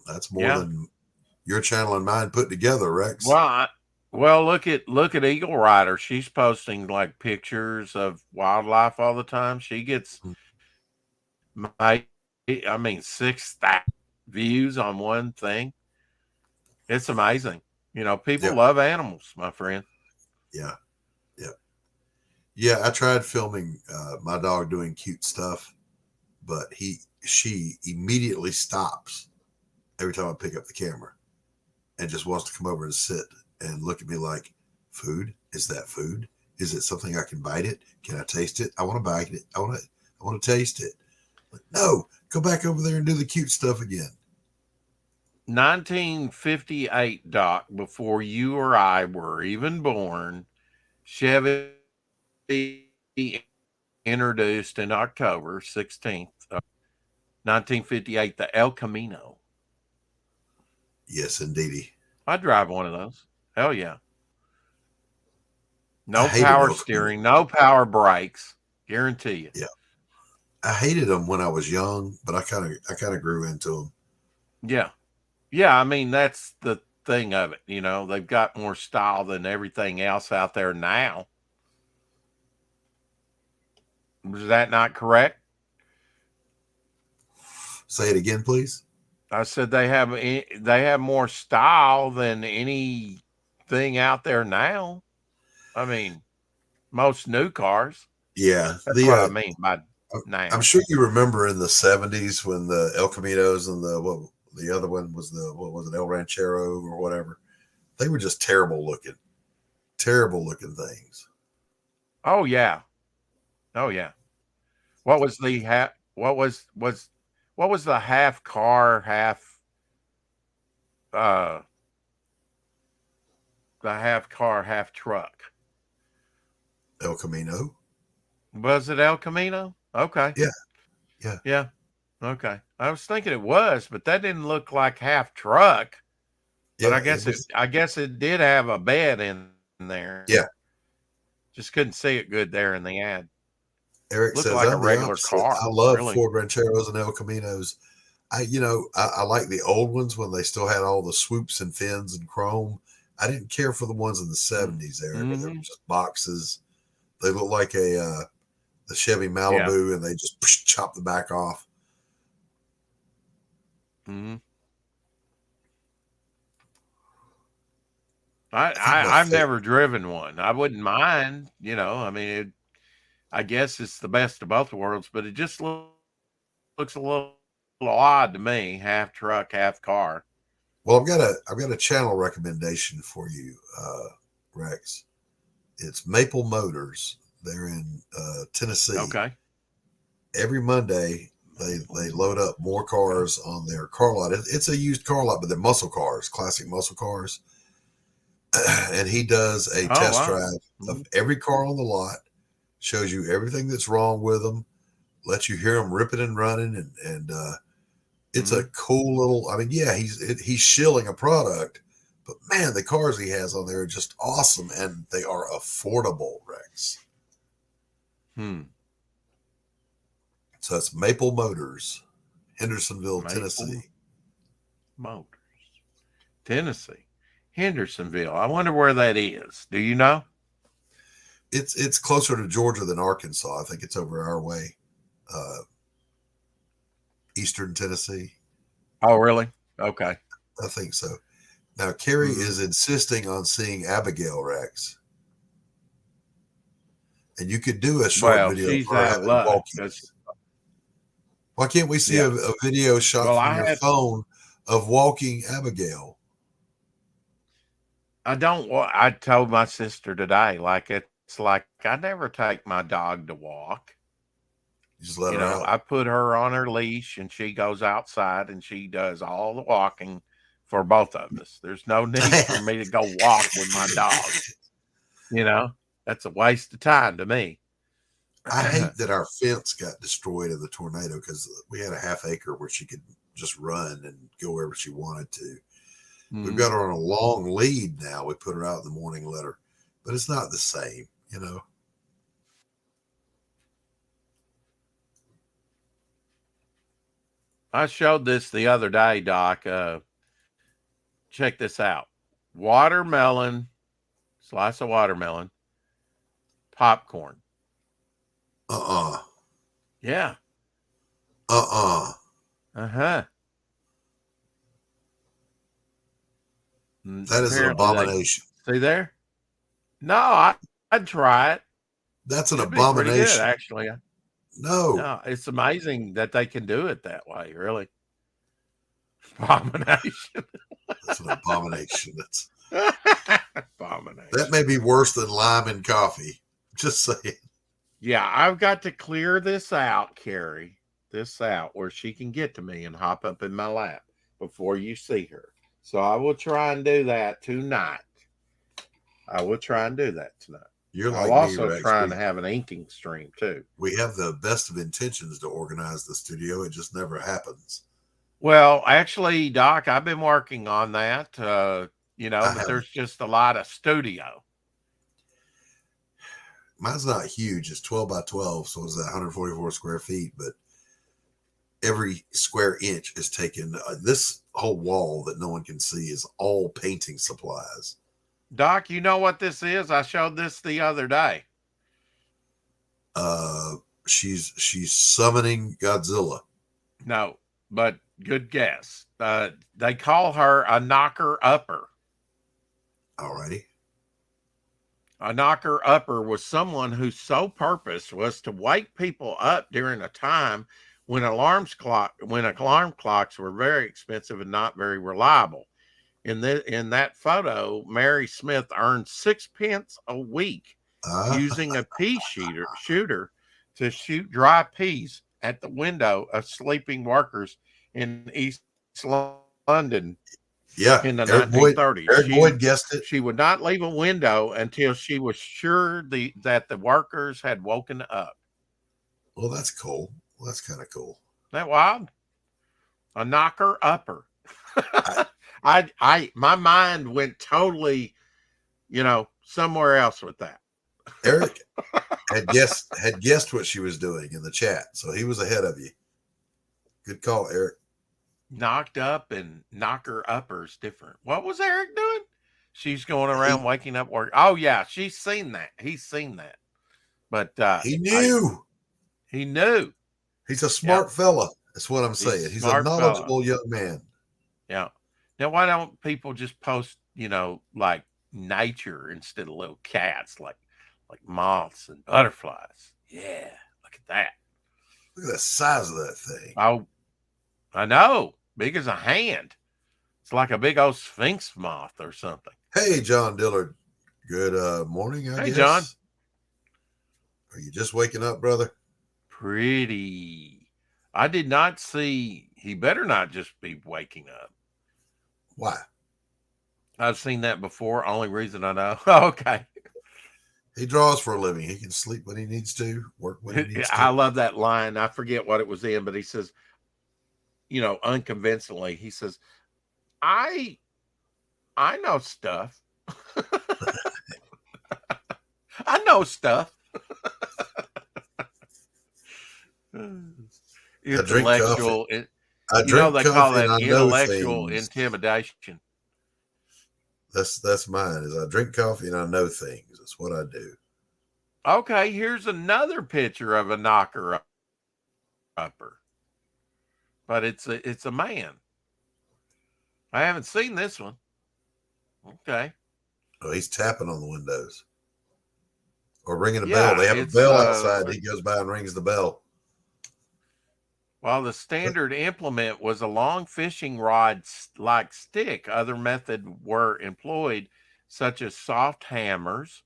That's more than your channel and mine put together, Rex. Well, look at Eagle Rider. She's posting like pictures of wildlife all the time. She gets 6,000 views on one thing. It's amazing. People love animals, my friend. Yeah. I tried filming my dog doing cute stuff, but she immediately stops every time I pick up the camera and just wants to come over and sit and look at me like, food? Is that food? Is it something I can bite it? Can I taste it? I want to bite it. I want to taste it. Like, no, go back over there and do the cute stuff again. 1958, Doc, before you or I were even born, Chevy introduced in October 16th, 1958, the El Camino. Yes, indeedy. I drive one of those. Hell yeah. No I hated power El steering, Camino. no power brakes. Guarantee you. Yeah. I hated them when I was young, but I kind of grew into them. Yeah. Yeah, I mean, that's the thing of it. They've got more style than everything else out there now. Was that not correct? Say it again, please. I said they have more style than anything out there now. I mean, most new cars. Yeah. That's what I mean by now. I'm sure you remember in the 70s when the El Caminos and the other one was El Ranchero or whatever. They were just terrible looking things. Oh yeah. What was the half? What was the half car, half the half car, half truck? El Camino. Was it El Camino? Okay. Yeah. Okay. I was thinking it was, but that didn't look like half truck. But Yeah, I guess it did have a bed in there. Yeah. Just couldn't see it good there in the ad. Eric Looked says like a I'm the regular opposite. car. I love really. Ford Rancheros and El Caminos. I like the old ones when they still had all the swoops and fins and chrome. I didn't care for the ones in the 70s there. They were just boxes. They look like the Chevy Malibu, and they just chop the back off. Mm-hmm. I've never driven one. I wouldn't mind, I mean, I guess it's the best of both worlds, but it just looks a little odd to me. Half truck, half car. Well, I've got a channel recommendation for you, Rex. It's Maple Motors. They're in Tennessee. Okay. Every Monday, they load up more cars on their car lot. It's a used car lot, but they're muscle cars, classic muscle cars. And he does a test drive of every car on the lot, shows you everything that's wrong with them, lets you hear them ripping and running, and it's a cool little. I mean, yeah, he's shilling a product, but man, the cars he has on there are just awesome, and they are affordable, Rex. So it's Maple Motors, Hendersonville, Tennessee. Motors, Tennessee, Hendersonville. I wonder where that is. Do you know? It's closer to Georgia than Arkansas. I think it's over our way, Eastern Tennessee. Oh, really? Okay. I think so. Now, Carrie is insisting on seeing Abigail, Rex. And you could do a short video. She's out of luck. Why can't we see Yeah. a video shot Well, from I your had- phone of walking Abigail? I don't want. I told my sister today, like it's like I never take my dog to walk. You just let You her know, out. I put her on her leash and she goes outside and she does all the walking for both of us. There's no need for me to go walk with my dog. You know, that's a waste of time to me. I hate that our fence got destroyed in the tornado because we had a half acre where she could just run and go wherever she wanted to. We've got her on a long lead now. We put her out in the morning litter, but it's not the same, you know. I showed this the other day, Doc. Check this out. Watermelon, slice of watermelon, popcorn. Yeah. Uh-huh. That is an Apparently abomination. See there? No, I'd try it. That's an It'd be pretty good, abomination. actually. No, It's amazing that they can do it that way, really. Abomination. that's an abomination. Abomination. That may be worse than lime and coffee. Just saying. Yeah, I've got to clear this out, Carrie. This out where she can get to me and hop up in my lap before you see her. So I will try and do that tonight. You're like I'll me, also Rex. trying to have an inking stream too. We have the best of intentions to organize the studio. It just never happens. Well, actually, Doc, I've been working on that. But there's just a lot of studio. Mine's not huge. It's 12 by 12, so it's 144 square feet. But every square inch is taken. This whole wall that no one can see is all painting supplies. Doc, you know what this is? I showed this the other day. She's summoning Godzilla. No, but good guess. They call her a knocker upper. Alrighty. A knocker upper was someone whose sole purpose was to wake people up during a time when alarm clocks were very expensive and not very reliable. In that photo, Mary Smith earned 6 pence a week using a pea shooter to shoot dry peas at the window of sleeping workers in East London. Yeah, In the Eric 1930s. Eric Boyd guessed it. She would not leave a window until she was sure that the workers had woken up. Well, that's cool. Well, that's kind of cool. Isn't that wild? A knocker upper. My mind went totally, somewhere else with that. Eric had guessed what she was doing in the chat, so he was ahead of you. Good call, Eric. Knocked up and knocker uppers different. What was Eric doing? She's going around waking up work. Oh yeah, she's seen that. He's seen that. But he knew. He knew. He's a smart fella. That's what I'm saying. He's a knowledgeable young man. Yeah. Now why don't people just post, like nature instead of little cats, like moths and butterflies? Yeah, look at that. Look at the size of that thing. Oh, I know. Big as a hand. It's like a big old sphinx moth or something. Hey, John Dillard. Good morning, I guess. John. Are you just waking up, brother? Pretty. I did not see. He better not just be waking up. Why? I've seen that before. Only reason I know. Okay. He draws for a living. He can sleep when he needs to, work when he needs to. I love that line. I forget what it was in, but he says, unconventionally, he says, I know stuff. I know stuff. Intellectual. They call that intellectual intimidation. That's mine. Is I drink coffee and I know things. That's what I do. Okay, here's another picture of a knocker upper. But it's a man. I haven't seen this one. Okay. Oh, he's tapping on the windows. Or ringing a bell. They have a bell outside. He goes by and rings the bell. While the standard implement was a long fishing rod like stick, other methods were employed, such as soft hammers,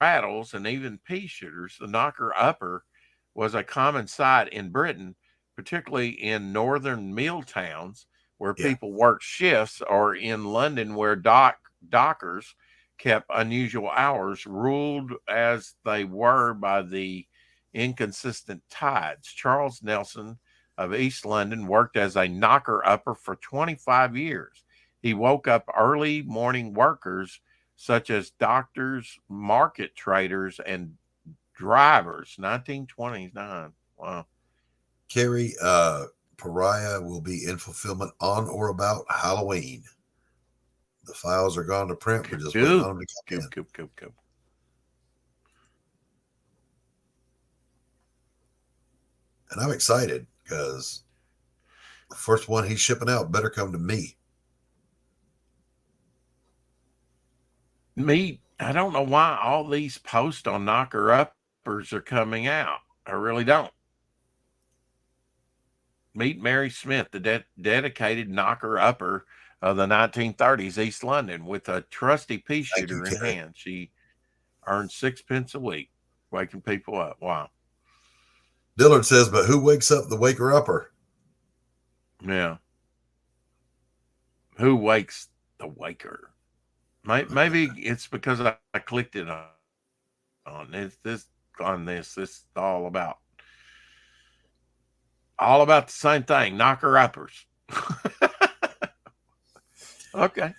rattles, and even pea shooters. The knocker upper was a common sight in Britain, particularly in northern mill towns where Yeah. people worked shifts, or in London where dockers kept unusual hours, ruled as they were by the inconsistent tides. Charles Nelson of East London worked as a knocker upper for 25 years. He woke up early morning workers such as doctors, market traders, and drivers. 1929. Wow. Carrie, Pariah will be in fulfillment on or about Halloween. The files are gone to print. We're just waiting on them to come in. And I'm excited because the first one he's shipping out better come to me. I don't know why all these posts on knocker uppers are coming out. I really don't. Meet Mary Smith, the dedicated knocker upper of the 1930s, East London, with a trusty pea shooter in hand. She earned 6 pence a week, waking people up. Wow. Dillard says, but who wakes up the waker upper? Yeah. Who wakes the waker? Maybe it's because I clicked it on this. This is all about the same thing. Knocker uppers. Okay.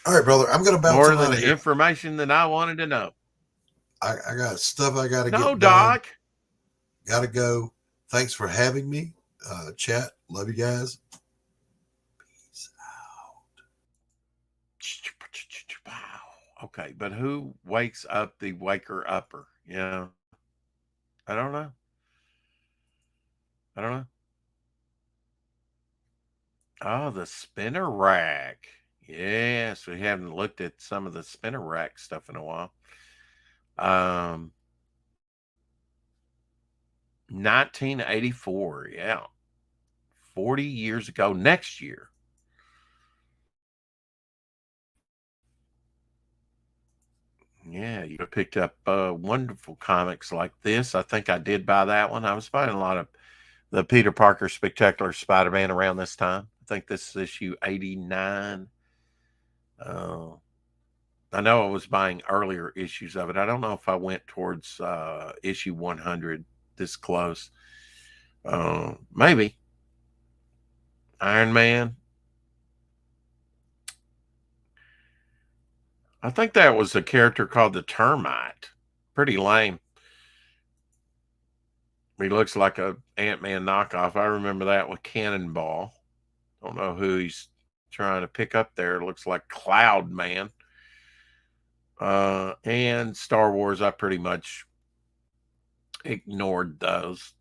All right, brother. I'm going to bounce more on than here. Information than I wanted to know. I got stuff I got to get No, done. Doc. Got to go. Thanks for having me. Chat. Love you guys. Peace out. Okay, but who wakes up the waker upper? Yeah. I don't know. Oh, the spinner rack. Yes, we haven't looked at some of the spinner rack stuff in a while. 1984, yeah. 40 years ago next year. Yeah, you picked up wonderful comics like this. I think I did buy that one. I was buying a lot of the Peter Parker Spectacular Spider-Man around this time. I think this is issue 89. I know I was buying earlier issues of it. I don't know if I went towards issue 100 this close. Maybe. Iron Man. I think that was a character called the Termite. Pretty lame. He looks like a Ant-Man knockoff. I remember that with Cannonball. Don't know who he's trying to pick up there. It looks like Cloud Man. And Star Wars, I pretty much ignored those.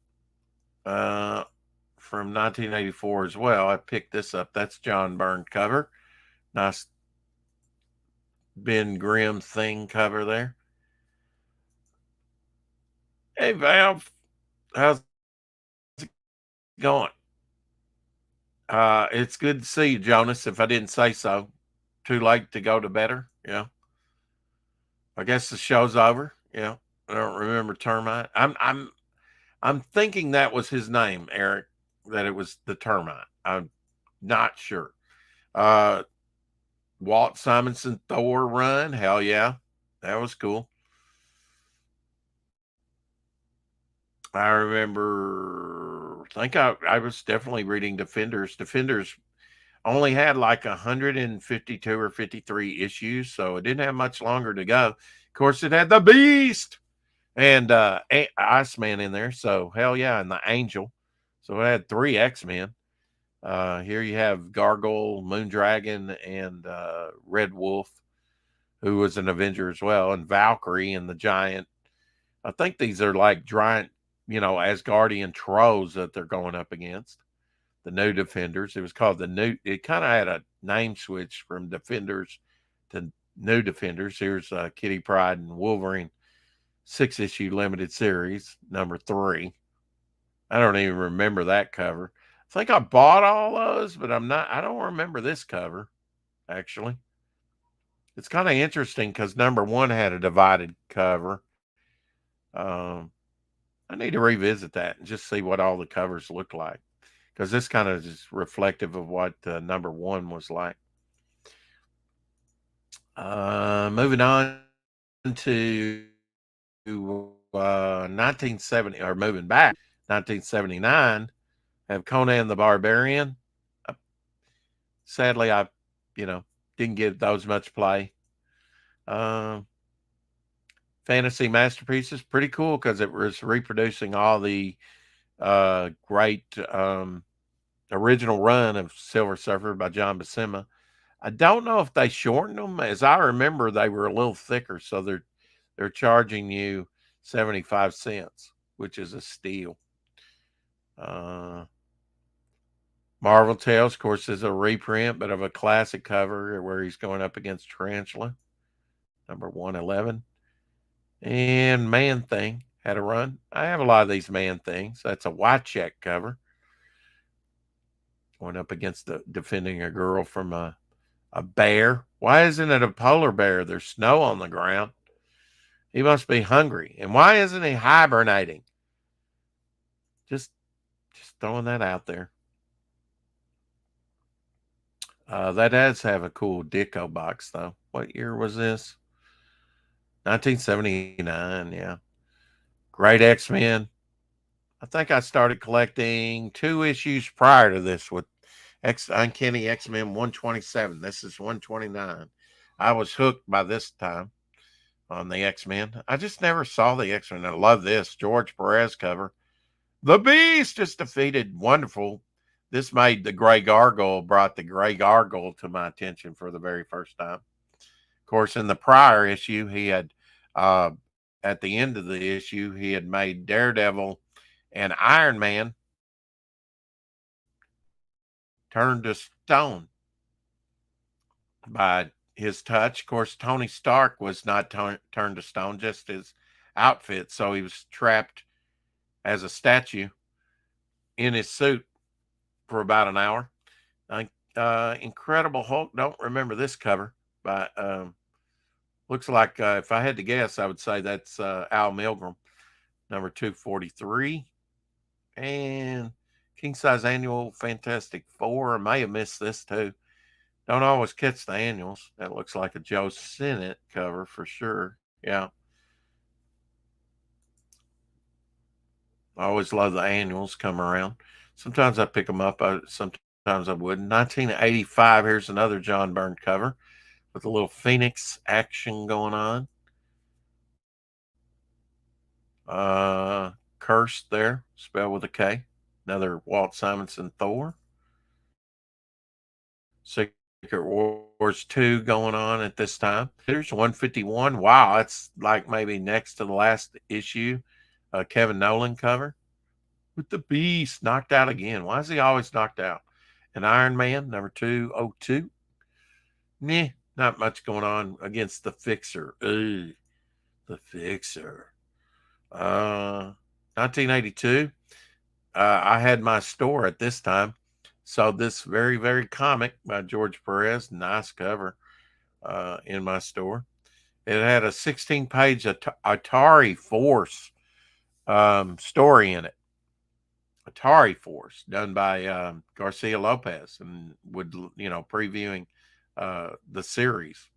From 1984 as well. I picked this up. That's John Byrne cover. Nice Ben Grimm thing cover there. Hey, Valve. How's it going? It's good to see you, Jonas, if I didn't say so. Too late to go to better? Yeah. I guess the show's over. Yeah. I don't remember Termite. I'm thinking that was his name, Eric, that it was the Termite. I'm not sure. Walt Simonson Thor run. Hell yeah. That was cool. I remember, I was definitely reading Defenders. Defenders only had like 152 or 53 issues, so it didn't have much longer to go. Of course, it had the Beast and Iceman in there, so hell yeah, and the Angel. So it had 3 X-Men. Here you have Gargoyle, Moondragon, and Red Wolf, who was an Avenger as well, and Valkyrie and the Giant. I think these are like giant, Asgardian trolls that they're going up against. The New Defenders. It was called the New. It kind of had a name switch from Defenders to New Defenders. Here's Kitty Pryde and Wolverine 6-issue limited series, number 3. I don't even remember that cover. I think I bought all those, but I don't remember this cover, actually. It's kind of interesting because number one had a divided cover. Um, I need to revisit that and just see what all the covers look like, because this kind of is reflective of what number one was like. Moving on to 1970, or moving back 1979, have Conan the Barbarian. Uh, Sadly, I didn't get those much play. Um, Fantasy Masterpieces, pretty cool because it was reproducing all the great original run of Silver Surfer by John Buscema. I don't know if they shortened them. As I remember, they were a little thicker, so they're charging you 75 cents, which is a steal. Marvel Tales, of course, is a reprint, but of a classic cover where he's going up against Tarantula, number 111. And Man Thing had a run. I have a lot of these Man Things. That's a white check cover. Going up against defending a girl from a bear. Why isn't it a polar bear? There's snow on the ground. He must be hungry. And why isn't he hibernating? Just throwing that out there. That does have a cool Ditko box, though. What year was this? 1979, yeah. Great X-Men. I think I started collecting 2 issues prior to this with Uncanny X-Men 127. This is 129. I was hooked by this time on the X-Men. I just never saw the X-Men. I love this. George Perez cover. The Beast is defeated. Wonderful. This brought the Gray Gargoyle to my attention for the very first time. Of course, in the prior issue, he had, at the end of the issue, he had made Daredevil and Iron Man turn to stone by his touch. Of course, Tony Stark was not turned to stone, just his outfit. So he was trapped as a statue in his suit for about an hour. Incredible Hulk. Don't remember this cover, but looks like, if I had to guess, I would say that's Al Milgrom, number 243. And King Size Annual Fantastic Four. I may have missed this too. Don't always catch the annuals. That looks like a Joe Sinnott cover for sure. Yeah. I always love the annuals come around. Sometimes I pick them up. Sometimes I wouldn't. 1985, here's another John Byrne cover with a little Phoenix action going on. Cursed there, spelled with a K. Another Walt Simonson Thor. Secret Wars 2 going on at this time. Here's 151. Wow, that's like maybe next to the last issue. Kevin Nolan cover. With the Beast knocked out again. Why is he always knocked out? And Iron Man, number 202. Not much going on against the Fixer. Ugh, the Fixer. 1982. I had my store at this time. Saw this very, very comic by George Perez. Nice cover in my store. It had a 16-page Atari Force story in it. Atari Force, done by Garcia Lopez, and previewing the series.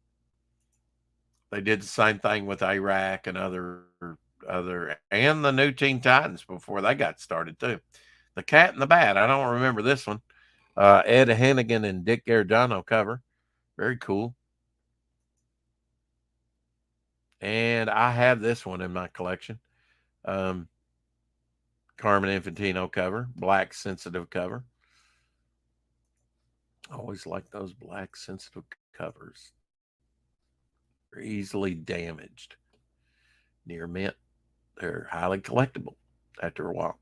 They did the same thing with Iraq and other and the new Teen Titans before they got started too. The Cat and the Bat. I don't remember this one. Ed Hannigan and Dick Giordano cover. Very cool. And I have this one in my collection. Carmen Infantino cover. Black sensitive cover. Always like those black sensitive covers. They're easily damaged. Near mint. They're highly collectible after a while.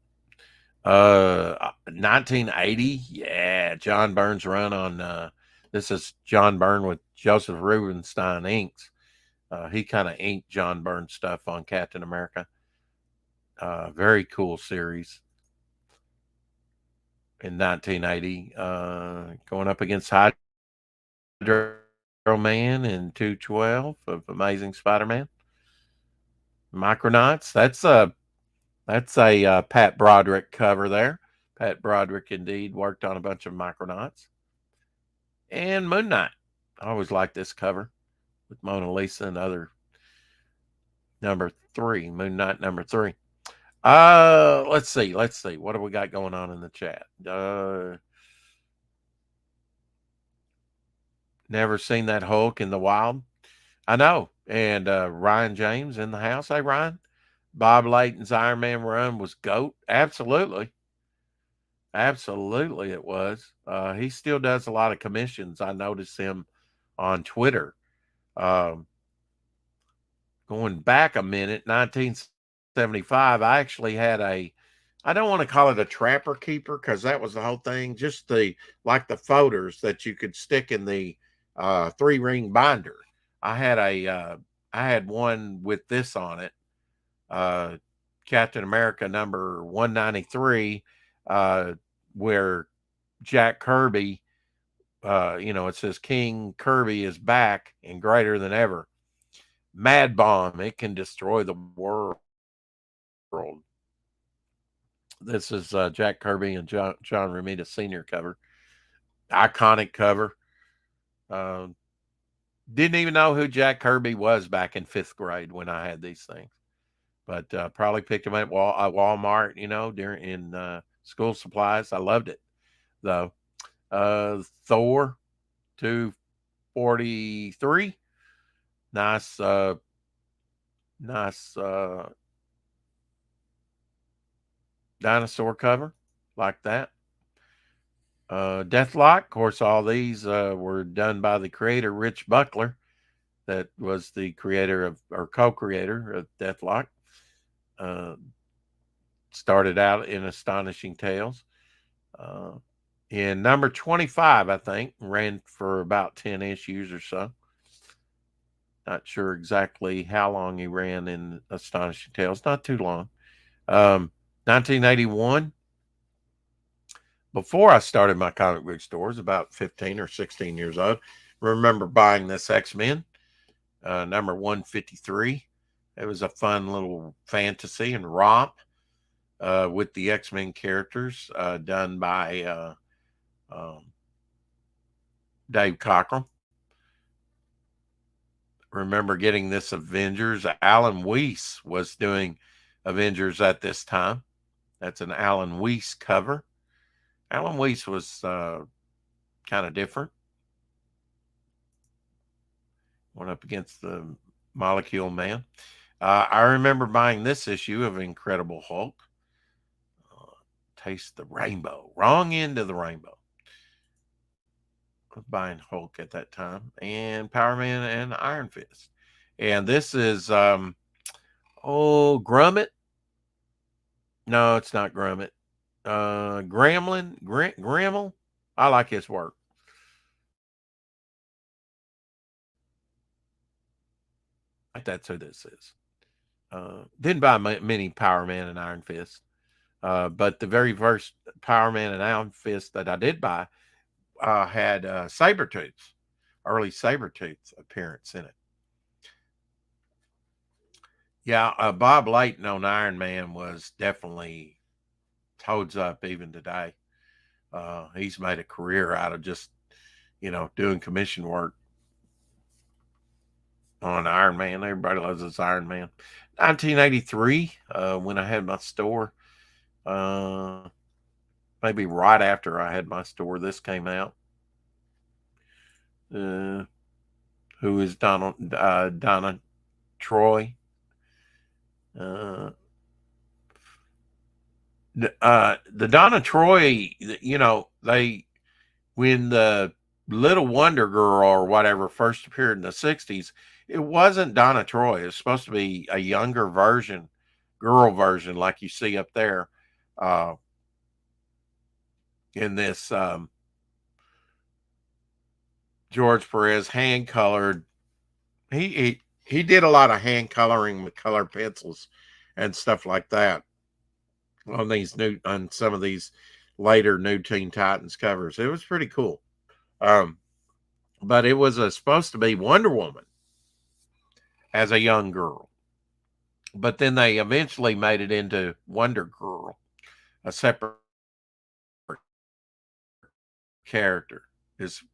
1980, yeah, John Byrne's run on this is John Byrne with Joseph Rubinstein inks. He kind of inked John Byrne stuff on Captain America. Very cool series. in 1980, going up against Hydro Man in 212 of Amazing Spider-Man. Micronauts. That's a Pat Broderick cover there. Pat Broderick indeed worked on a bunch of Micronauts. And Moon Knight. I always liked this cover with Mona Lisa and other number 3, Moon Knight number 3. Let's see. What have we got going on in the chat? Never seen that Hulk in the wild. I know. And Ryan James in the house. Hey, Ryan. Bob Layton's Iron Man run was GOAT. Absolutely. Absolutely it was. He still does a lot of commissions. I noticed him on Twitter. Going back a minute, 1975, I actually had I don't want to call it a trapper keeper because that was the whole thing. Just like the folders that you could stick in the 3-ring binder. I had one with this on it. Captain America number 193, where Jack Kirby, it says King Kirby is back and greater than ever. Mad Bomb, it can destroy the world. This is Jack Kirby and John Romita Sr. cover. Iconic cover. Didn't even know who Jack Kirby was back in 5th grade when I had these things. But probably picked them up at Walmart, in school supplies. I loved it, though. Thor 243. Nice dinosaur cover like that. Deathlock, of course, all these were done by the creator, Rich Buckler, that was the creator or co-creator of Deathlock. Started out in Astonishing Tales. In number 25, I think, ran for about 10 issues or so. Not sure exactly how long he ran in Astonishing Tales. Not too long. 1981. Before I started my comic book stores, about 15 or 16 years old, remember buying this X-Men, number 153. It was a fun little fantasy and romp with the X-Men characters done by Dave Cockrum. Remember getting this Avengers. Alan Weiss was doing Avengers at this time. That's an Alan Weiss cover. Alan Weiss was kind of different. Went up against the Molecule Man. I remember buying this issue of Incredible Hulk. Taste the Rainbow. Wrong end of the rainbow. Buying Hulk at that time. And Power Man and Iron Fist. And this is, Grummet. No, it's not Grummet. Gremlin. I like his work. That's who this is. Didn't buy many Power Man and Iron Fist. But the very first Power Man and Iron Fist that I did buy had Sabretooth's early Sabretooth appearance in it. Yeah, Bob Layton on Iron Man was definitely holds up even today. He's made a career out of just, doing commission work on Iron Man. Everybody loves this Iron Man. 1983, when I had my store, maybe right after I had my store, this came out. Who is Donna Troy? The Donna Troy, when the Little Wonder Girl or whatever first appeared in the 60s, it wasn't Donna Troy. It was supposed to be a younger version, girl version, like you see up there in this George Perez hand colored. He did a lot of hand coloring with colored pencils and stuff like that on some of these later New Teen Titans covers. It was pretty cool. But it was supposed to be Wonder Woman as a young girl. But then they eventually made it into Wonder Girl, a separate character, is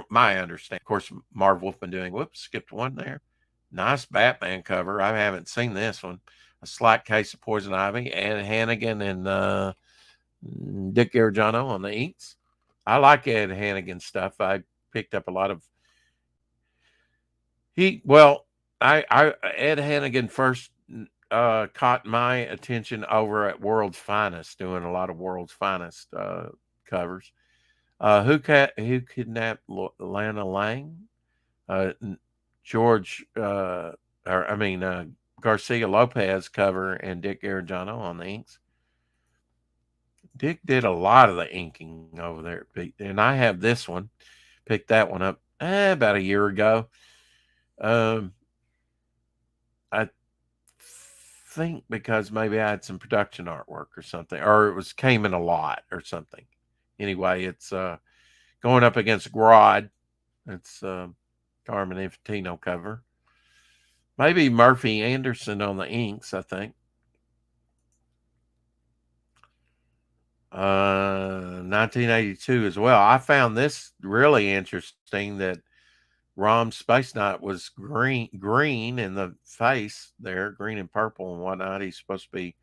my understanding. Of course, Marv Wolfman doing, skipped one there. Nice Batman cover. I haven't seen this one. A Slight Case of Poison Ivy, Ed Hannigan and Dick Giorgiano on the inks. I like Ed Hannigan stuff. I picked up a lot of Ed Hannigan first caught my attention over at World's Finest, doing a lot of World's Finest covers. Who Kidnapped Lana Lang? Garcia Lopez cover and Dick Giorgiano on the inks. Dick did a lot of the inking over there, and I have this one. Picked that one up about a year ago. I think because maybe I had some production artwork or something, or it came in a lot or something. Anyway, it's going up against Grodd. It's Carmen Infantino cover. Maybe Murphy Anderson on the inks, I think. 1982 as well. I found this really interesting that Rom's Space Knight was green in the face there, green and purple and whatnot. He's supposed to be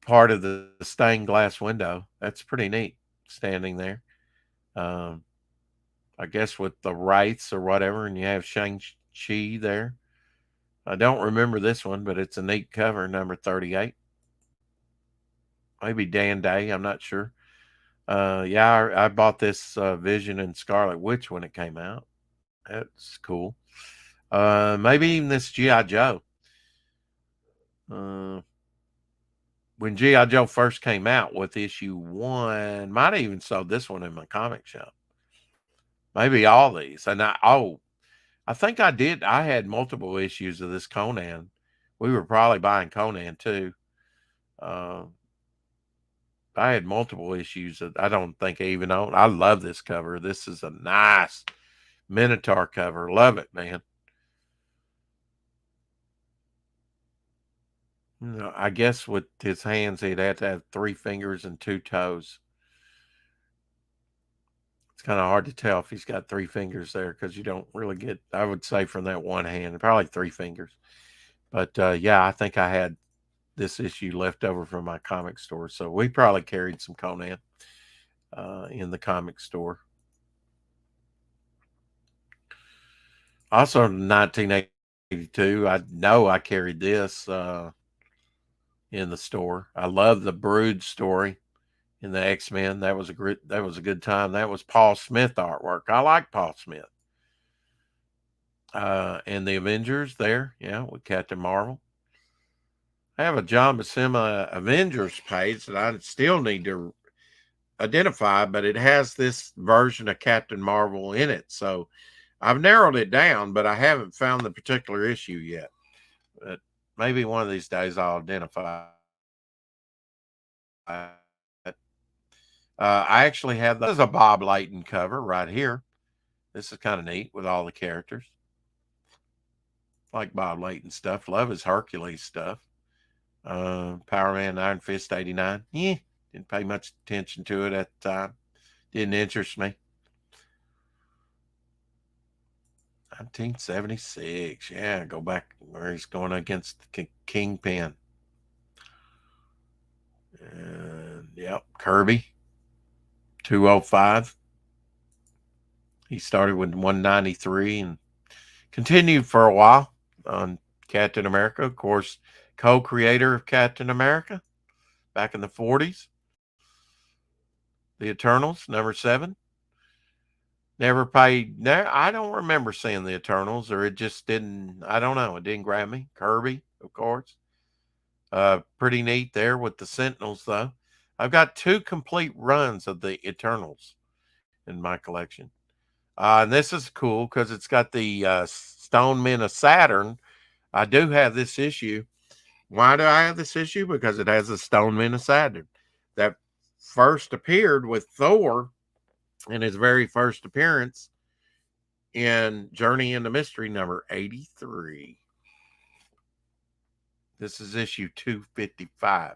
part of the stained glass window. That's pretty neat, standing there. I guess with the wraiths or whatever, and you have Shang-Chi there. I don't remember this one, but it's a neat cover, number 38. Maybe Dan Day, I'm not sure. I bought this Vision and Scarlet Witch when it came out. That's cool. Maybe even this G.I. Joe. When G.I. Joe first came out with issue 1, might have even sold this one in my comic shop. Maybe all these. And I think I did. I had multiple issues of this Conan. We were probably buying Conan too. I had multiple issues that I don't think I even own. I love this cover. This is a nice Minotaur cover. Love it, man. I guess with his hands, he'd have to have 3 fingers and 2 toes. It's kind of hard to tell if he's got 3 fingers there because you don't really get, I would say, from that one hand, probably 3 fingers. But I think I had this issue left over from my comic store. So we probably carried some Conan in the comic store. Also in 1982, I know I carried this in the store. I love the Brood story in the X-Men. That was a good time. That was Paul Smith artwork. I like Paul Smith. And the Avengers there, with Captain Marvel. I have a John Buscema Avengers page that I still need to identify, but it has this version of Captain Marvel in it. So I've narrowed it down, but I haven't found the particular issue yet. But maybe one of these days I'll identify. I actually have this is a Bob Layton cover right here. This is kind of neat with all the characters. Like Bob Layton stuff. Love his Hercules stuff. Power Man Iron Fist 89. Didn't pay much attention to it at the time. Didn't interest me. 1976. Yeah, go back where he's going against the Kingpin. Kirby. 205. He started with 193 and continued for a while on Captain America. Of course, co-creator of Captain America back in the 40s. The Eternals, number 7. Never paid. I don't remember seeing the Eternals, or it just didn't. I don't know. It didn't grab me. Kirby, of course. Pretty neat there with the Sentinels, though. I've got 2 complete runs of the Eternals in my collection. And this is cool because it's got the Stone Men of Saturn. I do have this issue. Why do I have this issue? Because it has the Stone Men of Saturn. That first appeared with Thor in his very first appearance in Journey into Mystery number 83. This is issue 255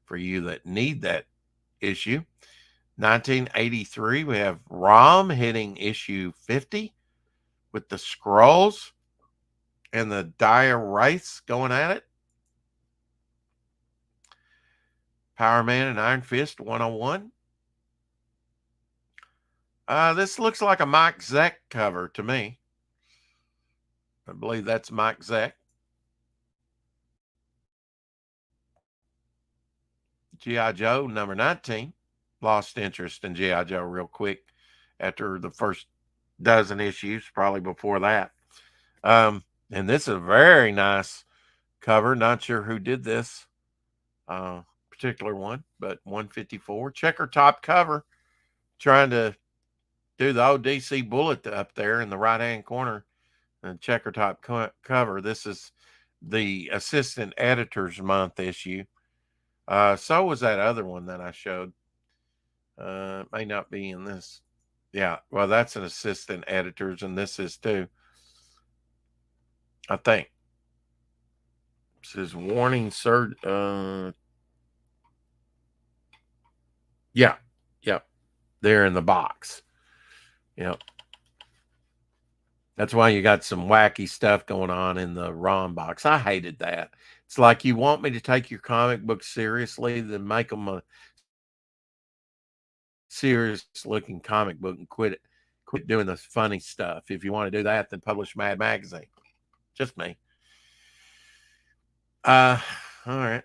for you that need that issue. 1983, we have Rom hitting issue 50 with the Skrulls and the Dire Wraiths going at it. Power Man and Iron Fist 101. This looks like a Mike Zeck cover to me. I believe that's Mike Zeck. G.I. Joe number 19. Lost interest in G.I. Joe real quick after the first dozen issues, probably before that. And this is a very nice cover. Not sure who did this particular one, but 154. Checker top cover. Trying to do the old DC bullet up there in the right-hand corner. And checker top cover. This is the Assistant Editors Month issue. So was that other one that I showed. It may not be in this. Yeah, well, that's an Assistant Editors, and this is too. I think. This is warning, sir. Yeah. They're in the box. Yep. That's why you got some wacky stuff going on in the ROM box. I hated that. It's like you want me to take your comic book seriously, then make them a serious-looking comic book and quit doing the funny stuff. If you want to do that, then publish Mad Magazine. Just me. All right.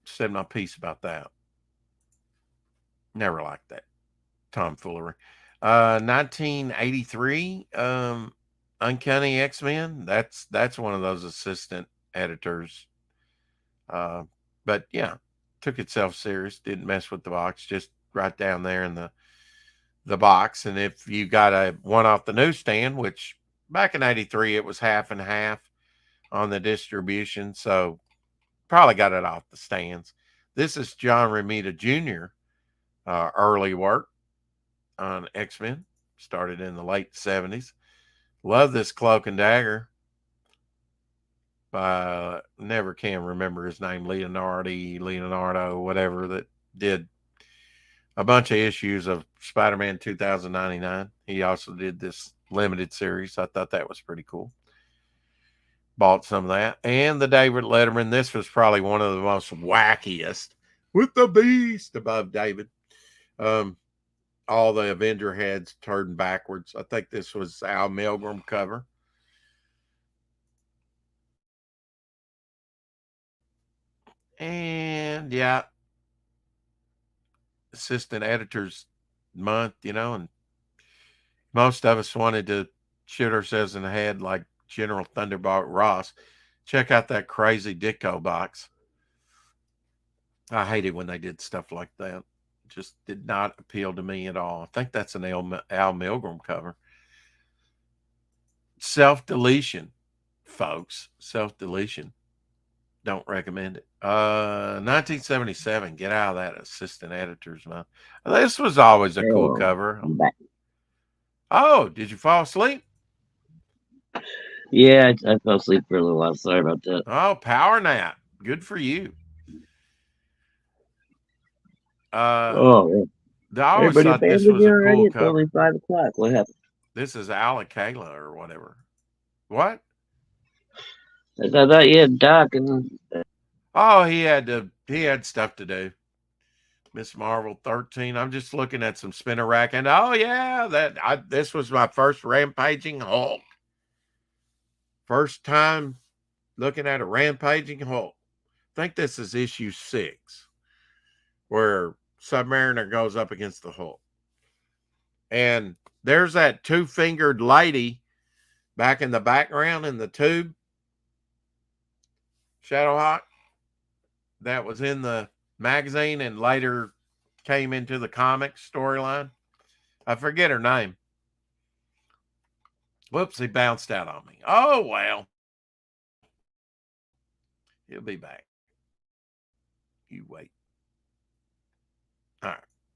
Said my piece about that. Never liked that tomfoolery. 1983, Uncanny X-Men. That's one of those assistant editors. But yeah, took itself serious. Didn't mess with the box. Just right down there in the box. And if you got a one off the newsstand, which back in 83 it was half and half on the distribution, so probably got it off the stands. This is John Romita Jr. Early work on X-Men. Started in the late 70s. Love this Cloak and Dagger by, never can remember his name, Leonardo, whatever, that did a bunch of issues of Spider-Man 2099. He also did this limited series. I thought that was pretty cool. Bought some of that. And the David Letterman. This was probably one of the most wackiest, with the Beast above David. All the Avenger heads turned backwards. I think this was Al Milgrom cover. And yeah, Assistant Editors Month, and most of us wanted to shoot ourselves in the head like General Thunderbolt Ross. Check out that crazy Ditko box. I hated when they did stuff like that. Just did not appeal to me at all. I think that's an Al Milgrom cover. Self-deletion, folks. Self-deletion. Don't recommend it. 1977. Get out of that Assistant Editors Month. This was always a cool cover. I'm back. Oh, did you fall asleep? Yeah, I fell asleep for a little while. Sorry about that. Oh, power nap. Good for you. I always thought this was a cool It's cover. only 5 o'clock. What happened? This is Alec Kayla or whatever. What? I thought you had Doc and Oh, he had stuff to do. Miss Marvel 13. I'm just looking at some spinner rack, and oh yeah, this was my first rampaging Hulk. First time looking at a rampaging Hulk. I think this is issue 6, where Submariner goes up against the Hulk. And there's that 2-fingered lady back in the background in the tube. Shadowhawk. That was in the magazine and later came into the comics storyline. I forget her name. Whoops, he bounced out on me. Oh, well. He'll be back. You wait.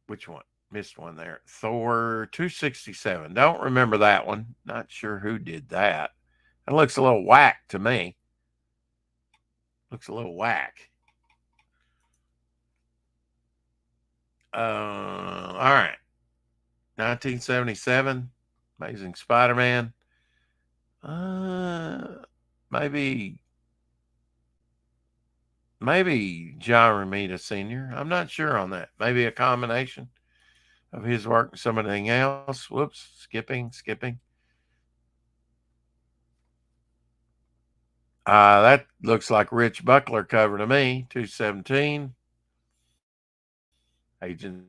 which one? Missed one there. Thor 267. Don't remember that one. Not sure who did that. That looks a little whack to me. Looks a little whack. All right. 1977. Amazing Spider-Man. Maybe John Romita Sr. I'm not sure on that. Maybe a combination of his work and something else. Whoops, skipping. That looks like Rich Buckler cover to me. 217. Agent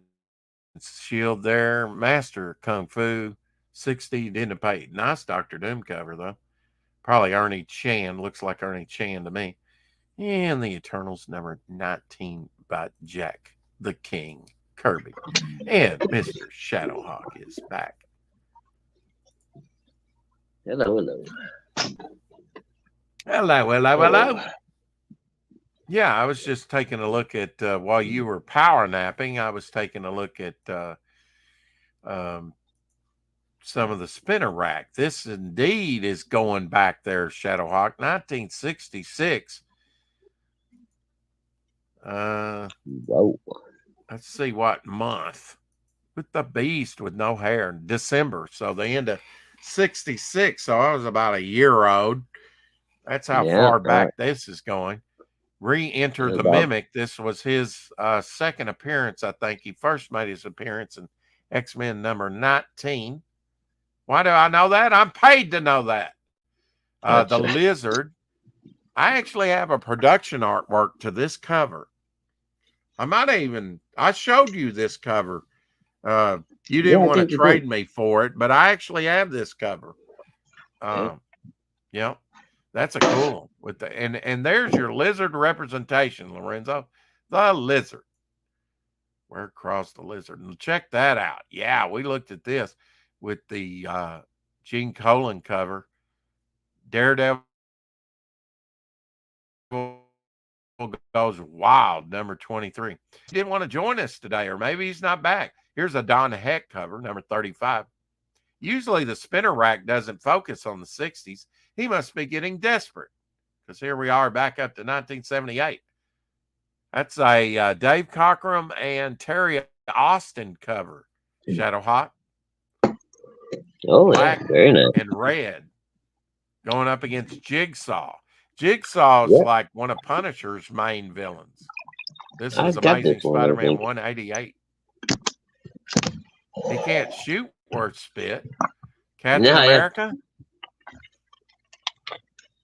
Shield there. Master Kung Fu. 60 didn't pay. Nice Dr. Doom cover though. Probably Ernie Chan. Looks like Ernie Chan to me. And the Eternals number 19 by Jack the King Kirby. And Mr. Shadowhawk is back. Hello. Hello. Yeah, I was just taking a look at, while you were power napping, I was taking a look at some of the spinner rack. This indeed is going back there, Shadowhawk. 1966. Whoa. Let's see what month. With the Beast with no hair. December. So the end of 66. So I was about a year old. That's how far back this is going. Re-enter the Mimic. This was his second appearance, I think. He first made his appearance in X-Men number 19. Why do I know that? I'm paid to know that. The Lizard. I actually have a production artwork to this cover. I showed you this cover. You didn't want to trade me for it, but I actually have this cover. Yeah, that's a cool one. And there's your Lizard representation, Lorenzo. The Lizard. Where across the Lizard. And check that out. Yeah, we looked at this with the Gene Colan cover. Daredevil goes wild, number 23. He didn't want to join us today, or maybe he's not back. Here's a Don Heck cover, number 35. Usually the spinner rack doesn't focus on the 60s. He must be getting desperate, because here we are back up to 1978. That's a Dave Cockrum and Terry Austin cover. Shadowhawk. Oh, black very nice. And red, going up against Jigsaw. Jigsaw's like one of Punisher's main villains. This is Amazing Spider-Man 188. He can't shoot or spit. Captain America.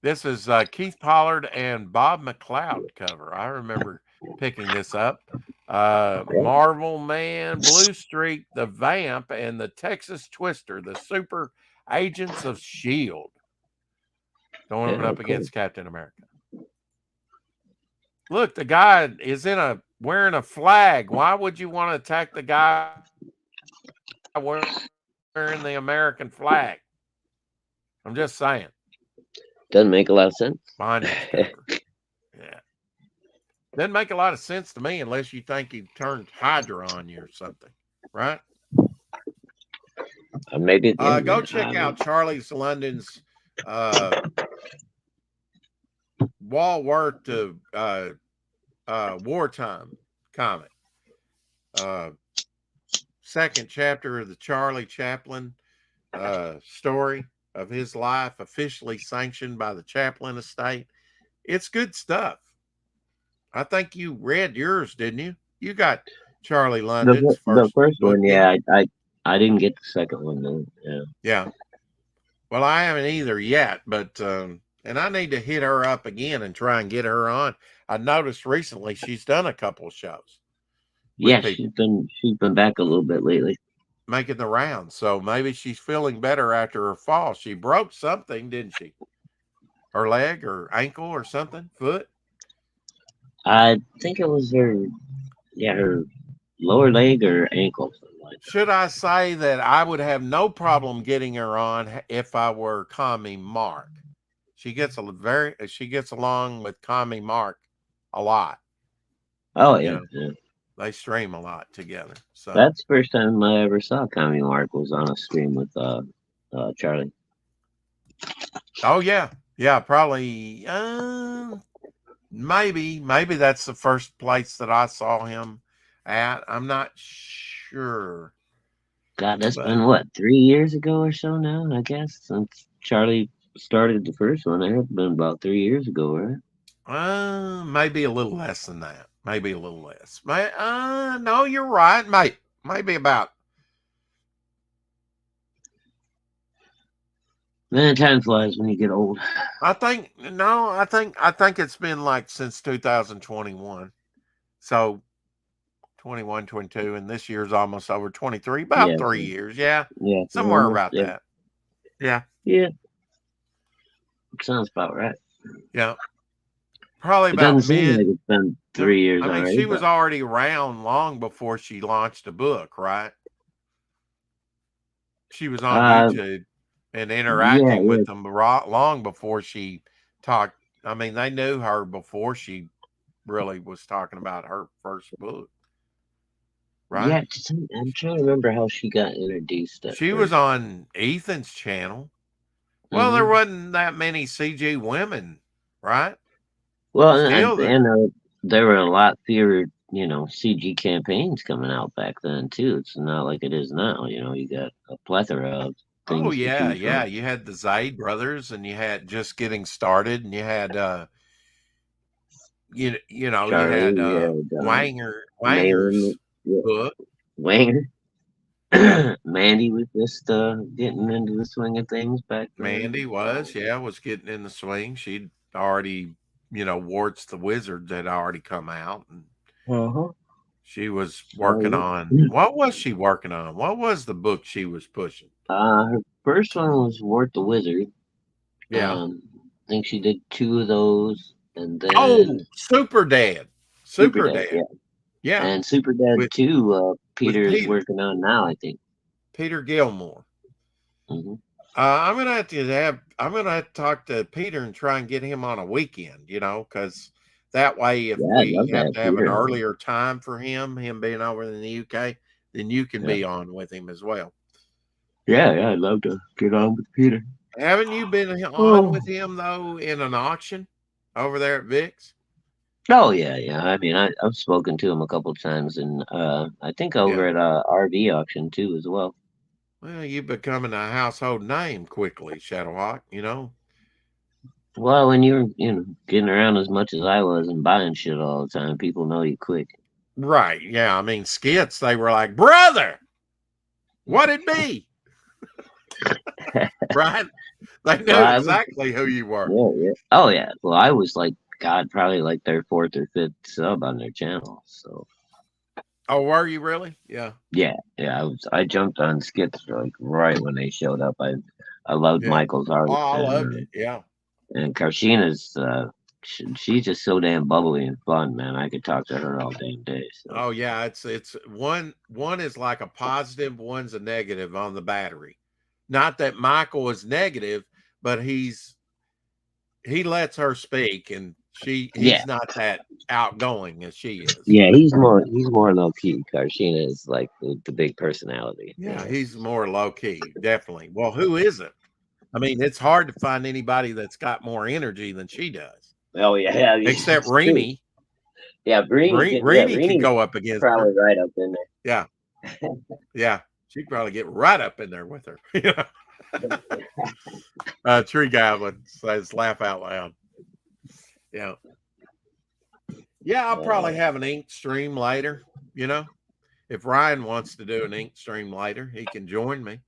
This is Keith Pollard and Bob McLeod cover. I remember picking this up. Marvel Man, Blue Streak, the Vamp, and the Texas Twister, the Super Agents of S.H.I.E.L.D. Going up against Captain America. Look, the guy is wearing a flag. Why would you want to attack the guy wearing the American flag? I'm just saying. Doesn't make a lot of sense. Yeah. Doesn't make a lot of sense to me unless you think he turned Hydra on you or something, right? Maybe. Go check out Charlie's London's Walworth to Wartime comic. Second chapter of the Charlie Chaplin story of his life, officially sanctioned by the Chaplin estate. It's good stuff. I think you read yours, didn't you? You got Charlie London's the first one, yeah. I didn't get the second one though. Yeah. Well, I haven't either yet, but and I need to hit her up again and try and get her on. I noticed recently she's done a couple of shows. Yeah, she's been back a little bit lately. Making the rounds. So maybe she's feeling better after her fall. She broke something, didn't she? Her leg or ankle or something? Foot? I think it was her lower leg or ankle. Should I say that I would have no problem getting her on if I were Commie Mark? She gets along with Commie Mark a lot. Oh yeah. They stream a lot together. So That's the first time I ever saw Comedy Mark was on a stream with Charlie. oh yeah. Yeah, probably maybe that's the first place that I saw him at. I'm not sure. God, that's But been what, 3 years ago or so now, I guess, since Charlie started the first one. It had been about 3 years ago, right? maybe a little less than that. Maybe a little less. No, you're right. Maybe about. Man, time flies when you get old. I think it's been like since 2021. So 21, 22, and this year's almost over 23. About Yeah. 3 years. Yeah. Yeah, Somewhere almost, about yeah. that. Yeah. Yeah. Sounds about right. Yeah. Probably It about doesn't seem mid. like it's been 3 years I mean, already. she was already around long before she launched a book, right? She was on YouTube and interacting with them long before she talked. I mean, they knew her before she really was talking about her first book, right? Yeah, I'm trying to remember how she got introduced. She was on Ethan's channel. Well, there wasn't that many CG women, right? Well, Still and there were a lot fewer, CG campaigns coming out back then too. It's not like it is now. You got a plethora of things. Oh yeah, to choose yeah. from. You had the Zaid brothers, and you had Just Getting Started, and you had you Charlie, had Wanger's book. Wanger. Yeah. Mandy was just getting into the swing of things back then. Mandy was getting in the swing. She'd already, Warts the Wizards had already come out, and she was working on. What was she working on? What was the book she was pushing? Her first one was Wart the Wizard. Yeah. I think she did 2 of those, and then Super Dad. Super Dad. Yeah. And Super Dad 2, Peter is working on now, I think. Peter Gilmore. Mm-hmm. I'm gonna have to talk to Peter and try and get him on a weekend, because that way if we have to have an earlier time for him being over in the UK, then you can be on with him as well. Yeah, I'd love to get on with Peter. Haven't you been on with him though in an auction over there at Vic's? Oh yeah. I mean, I've spoken to him a couple of times, and I think over at RV auction too as well. Well, you're becoming a household name quickly, Shadowhawk. Well, when you're getting around as much as I was and buying shit all the time, people know you quick. Right? Yeah. I mean, skits. They were like, brother, what it be? Right? They knew exactly who you were. Yeah. Oh yeah. Well, I was like, probably like their 4th or 5th sub on their channel. So. Oh, were you really? Yeah. Yeah. I jumped on skits like right when they showed up. I loved Michael's art. Oh, I loved it. Yeah. And Karshina's, she's just so damn bubbly and fun, man. I could talk to her all damn day. So. Oh yeah, it's one is like a positive, one's a negative on the battery. Not that Michael is negative, but he lets her speak, and he's not that outgoing as she is. Yeah, he's more low key. Karshina is like the big personality. Yeah, he's more low key, definitely. Well, who isn't? I mean, it's hard to find anybody that's got more energy than she does. Oh yeah, except Rini. Yeah, Rini can go up against probably her. Right up in there. Yeah, yeah, she'd probably get right up in there with her. Tree Goblin says, "Laugh out loud." Yeah, I'll probably have an ink stream later. If Ryan wants to do an ink stream later, he can join me.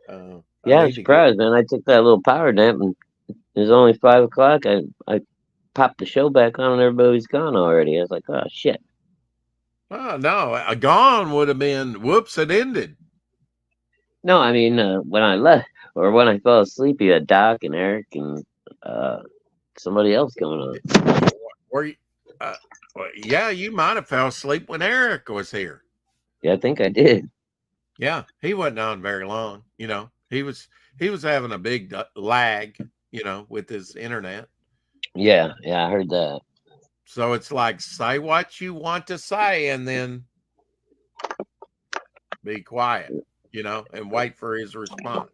I'm surprised, man. I took that little power nap, and it was only 5 o'clock. I popped the show back on, and everybody's gone already. I was like, oh shit. Oh no, a gone would have been whoops. It ended. No, I mean when I left or when I fell asleep, you had Doc and Eric and somebody else coming on. Were you? Yeah, you might have fell asleep when Eric was here. Yeah, I think I did. Yeah, he wasn't on very long. He was having a big lag. With his internet. Yeah, I heard that. So it's like, say what you want to say and then be quiet, and wait for his response.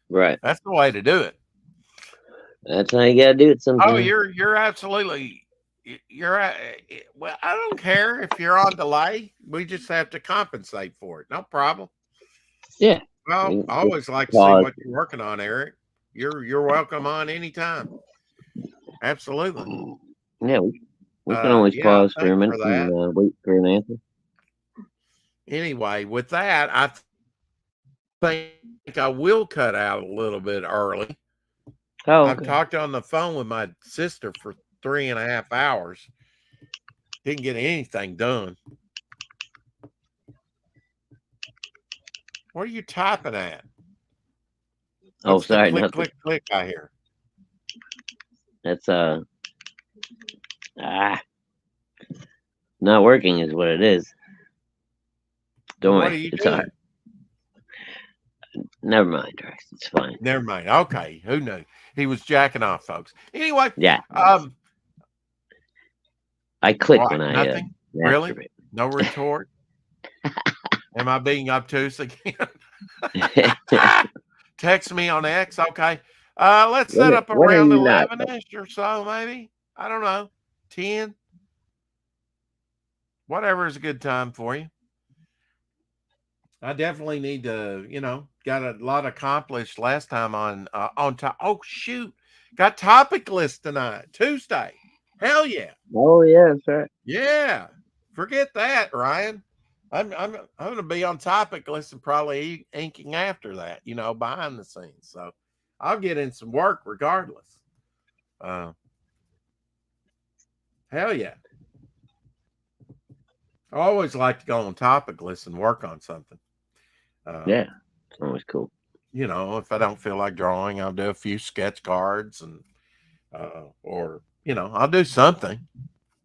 Right. That's the way to do it. That's how you gotta do it sometimes. Oh, you're absolutely, well, I don't care if you're on delay. We just have to compensate for it. No problem. Yeah. Well, I always like to see what you're working on, Eric. You're welcome on anytime. Absolutely. Yeah, we can always pause for a minute and wait for an answer. Anyway, with that, I think I will cut out a little bit early. Oh, okay. I've talked on the phone with my sister for 3.5 hours. Didn't get anything done. What are you typing at? Oh, sorry. Click, click, click, I hear. That's not working is what it is. Don't worry. It's all right. Never mind, Rex. It's fine. Never mind. Okay. Who knew? He was jacking off, folks. Anyway. Yeah. I click when I nothing. Really? No retort? Am I being obtuse again? Text me on X. Okay. Let's set up around 11-ish or so, maybe. I don't know. 10. Whatever is a good time for you. I definitely need to, got a lot accomplished last time on top. Oh, shoot. Got topic list tonight, Tuesday. Hell yeah. Oh, yeah, that's right. Yeah. Forget that, Ryan. I'm going to be on topic list and probably inking after that, behind the scenes. So I'll get in some work regardless. Hell yeah. I always like to go on topic lists and work on something. Yeah, it's always cool. If I don't feel like drawing, I'll do a few sketch cards and or I'll do something.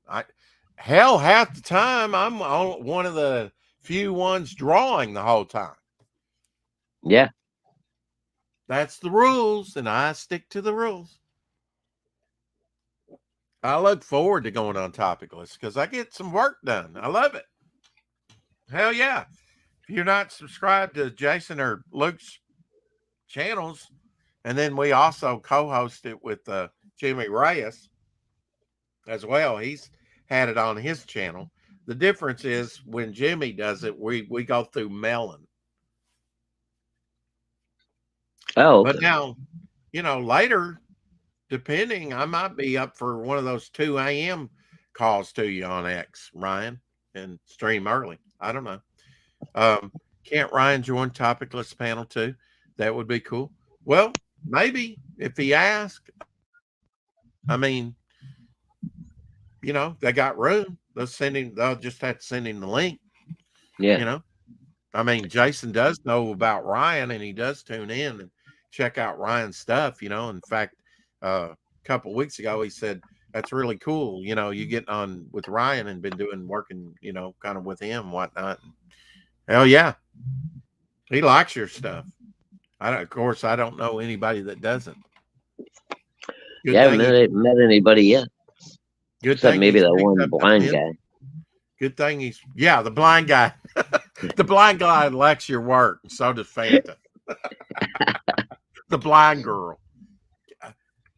Half the time I'm one of the few ones drawing the whole time. Yeah. That's the rules, and I stick to the rules. I look forward to going on topic lists because I get some work done. I love it. Hell yeah. If you're not subscribed to Jason or Luke's channels, and then we also co-host it with Jimmy Reyes as well. He's had it on his channel. The difference is when Jimmy does it, we go through Melon. Oh, okay. But now, later, depending, I might be up for one of those 2 a.m. calls to you on X, Ryan, and stream early. I don't know. Can't Ryan join topic list panel too? That would be cool. Well, maybe if he asked. I mean, they got room. They'll just have to send him the link. Yeah. I mean, Jason does know about Ryan and he does tune in and check out Ryan's stuff, In fact, a couple of weeks ago, he said, that's really cool. You getting on with Ryan and been working, kind of with him and whatnot. Hell yeah. He likes your stuff. Of course, I don't know anybody that doesn't. I haven't met anybody yet. Good Except thing maybe that one blind guy. Good thing the blind guy. The blind guy likes your work. And so does Fanta. The blind girl.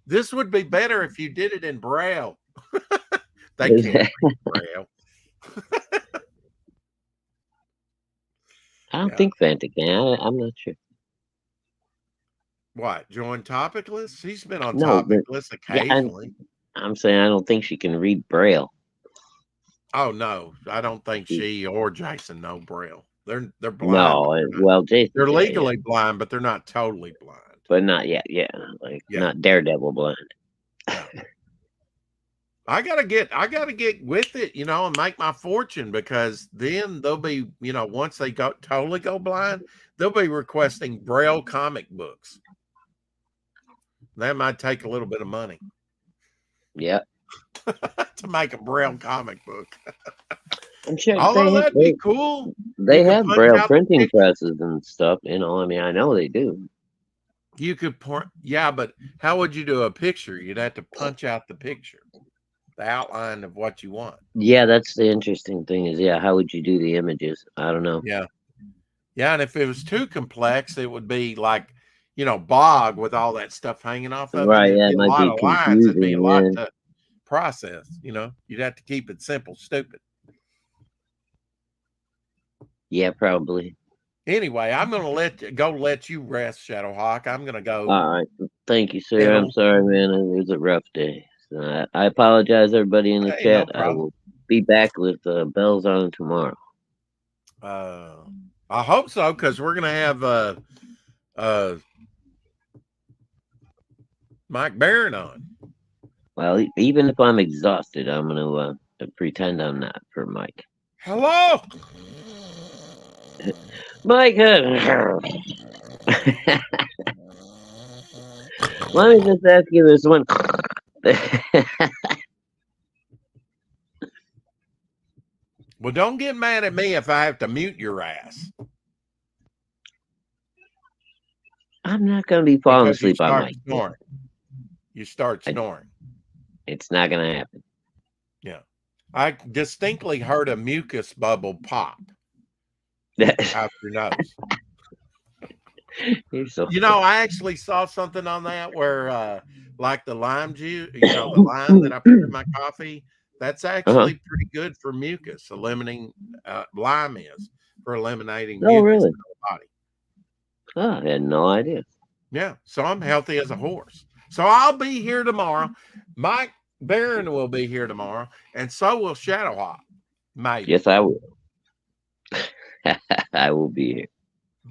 This would be better if you did it in Braille. They can't read Braille. I don't think Fanta can. I'm not sure. What? Join topic lists? He's been on topic lists occasionally. I'm saying I don't think she can read Braille. Oh no, I don't think she or Jason know Braille. They're blind. No, well, Jason. They're legally blind, but they're not totally blind. But not yet. Yeah, not Daredevil blind. Yeah. I gotta get with it, and make my fortune, because then they'll be, once they totally go blind, they'll be requesting Braille comic books. That might take a little bit of money. Yeah. To make a Braille comic book. I'm sure. Although that'd be cool. They have Braille printing presses and stuff. I know they do. You could but how would you do a picture? You'd have to punch out the picture. the outline of what you want. Yeah, that's the interesting thing is, yeah, how would you do the images? I don't know. Yeah. Yeah. And if it was too complex, it would be like, bog with all that stuff hanging off of it. Right, It'd yeah, be it a might lot be of lines. It'd be a confusing, lot yeah. to process. You'd have to keep it simple, stupid. Yeah, probably. Anyway, I'm going to let you rest, Shadowhawk. I'm going to go. All right. Thank you, sir. Hello. I'm sorry, man. It was a rough day. So I apologize, everybody in the Hey, no chat. I problem. will be back with bells on tomorrow. I hope so, because we're going to have Mike Barron on. Well, even if I'm exhausted, I'm going to pretend I'm not for Mike. Hello. Mike! Let me just ask you this one. Well, don't get mad at me if I have to mute your ass. I'm not going to be falling Because asleep on Mike. snoring. You start snoring. It's not going to happen. Yeah. I distinctly heard a mucus bubble pop out your nose. You're so I actually saw something on that where like the lime juice, the lime that I put in my coffee, that's actually pretty good for mucus, eliminating lime is for eliminating mucus really? in the body. Oh, I had no idea. Yeah. So I'm healthy as a horse. So I'll be here tomorrow. Mike Barron will be here tomorrow, and so will Shadowhawk. Maybe. Yes, I will. I will be here.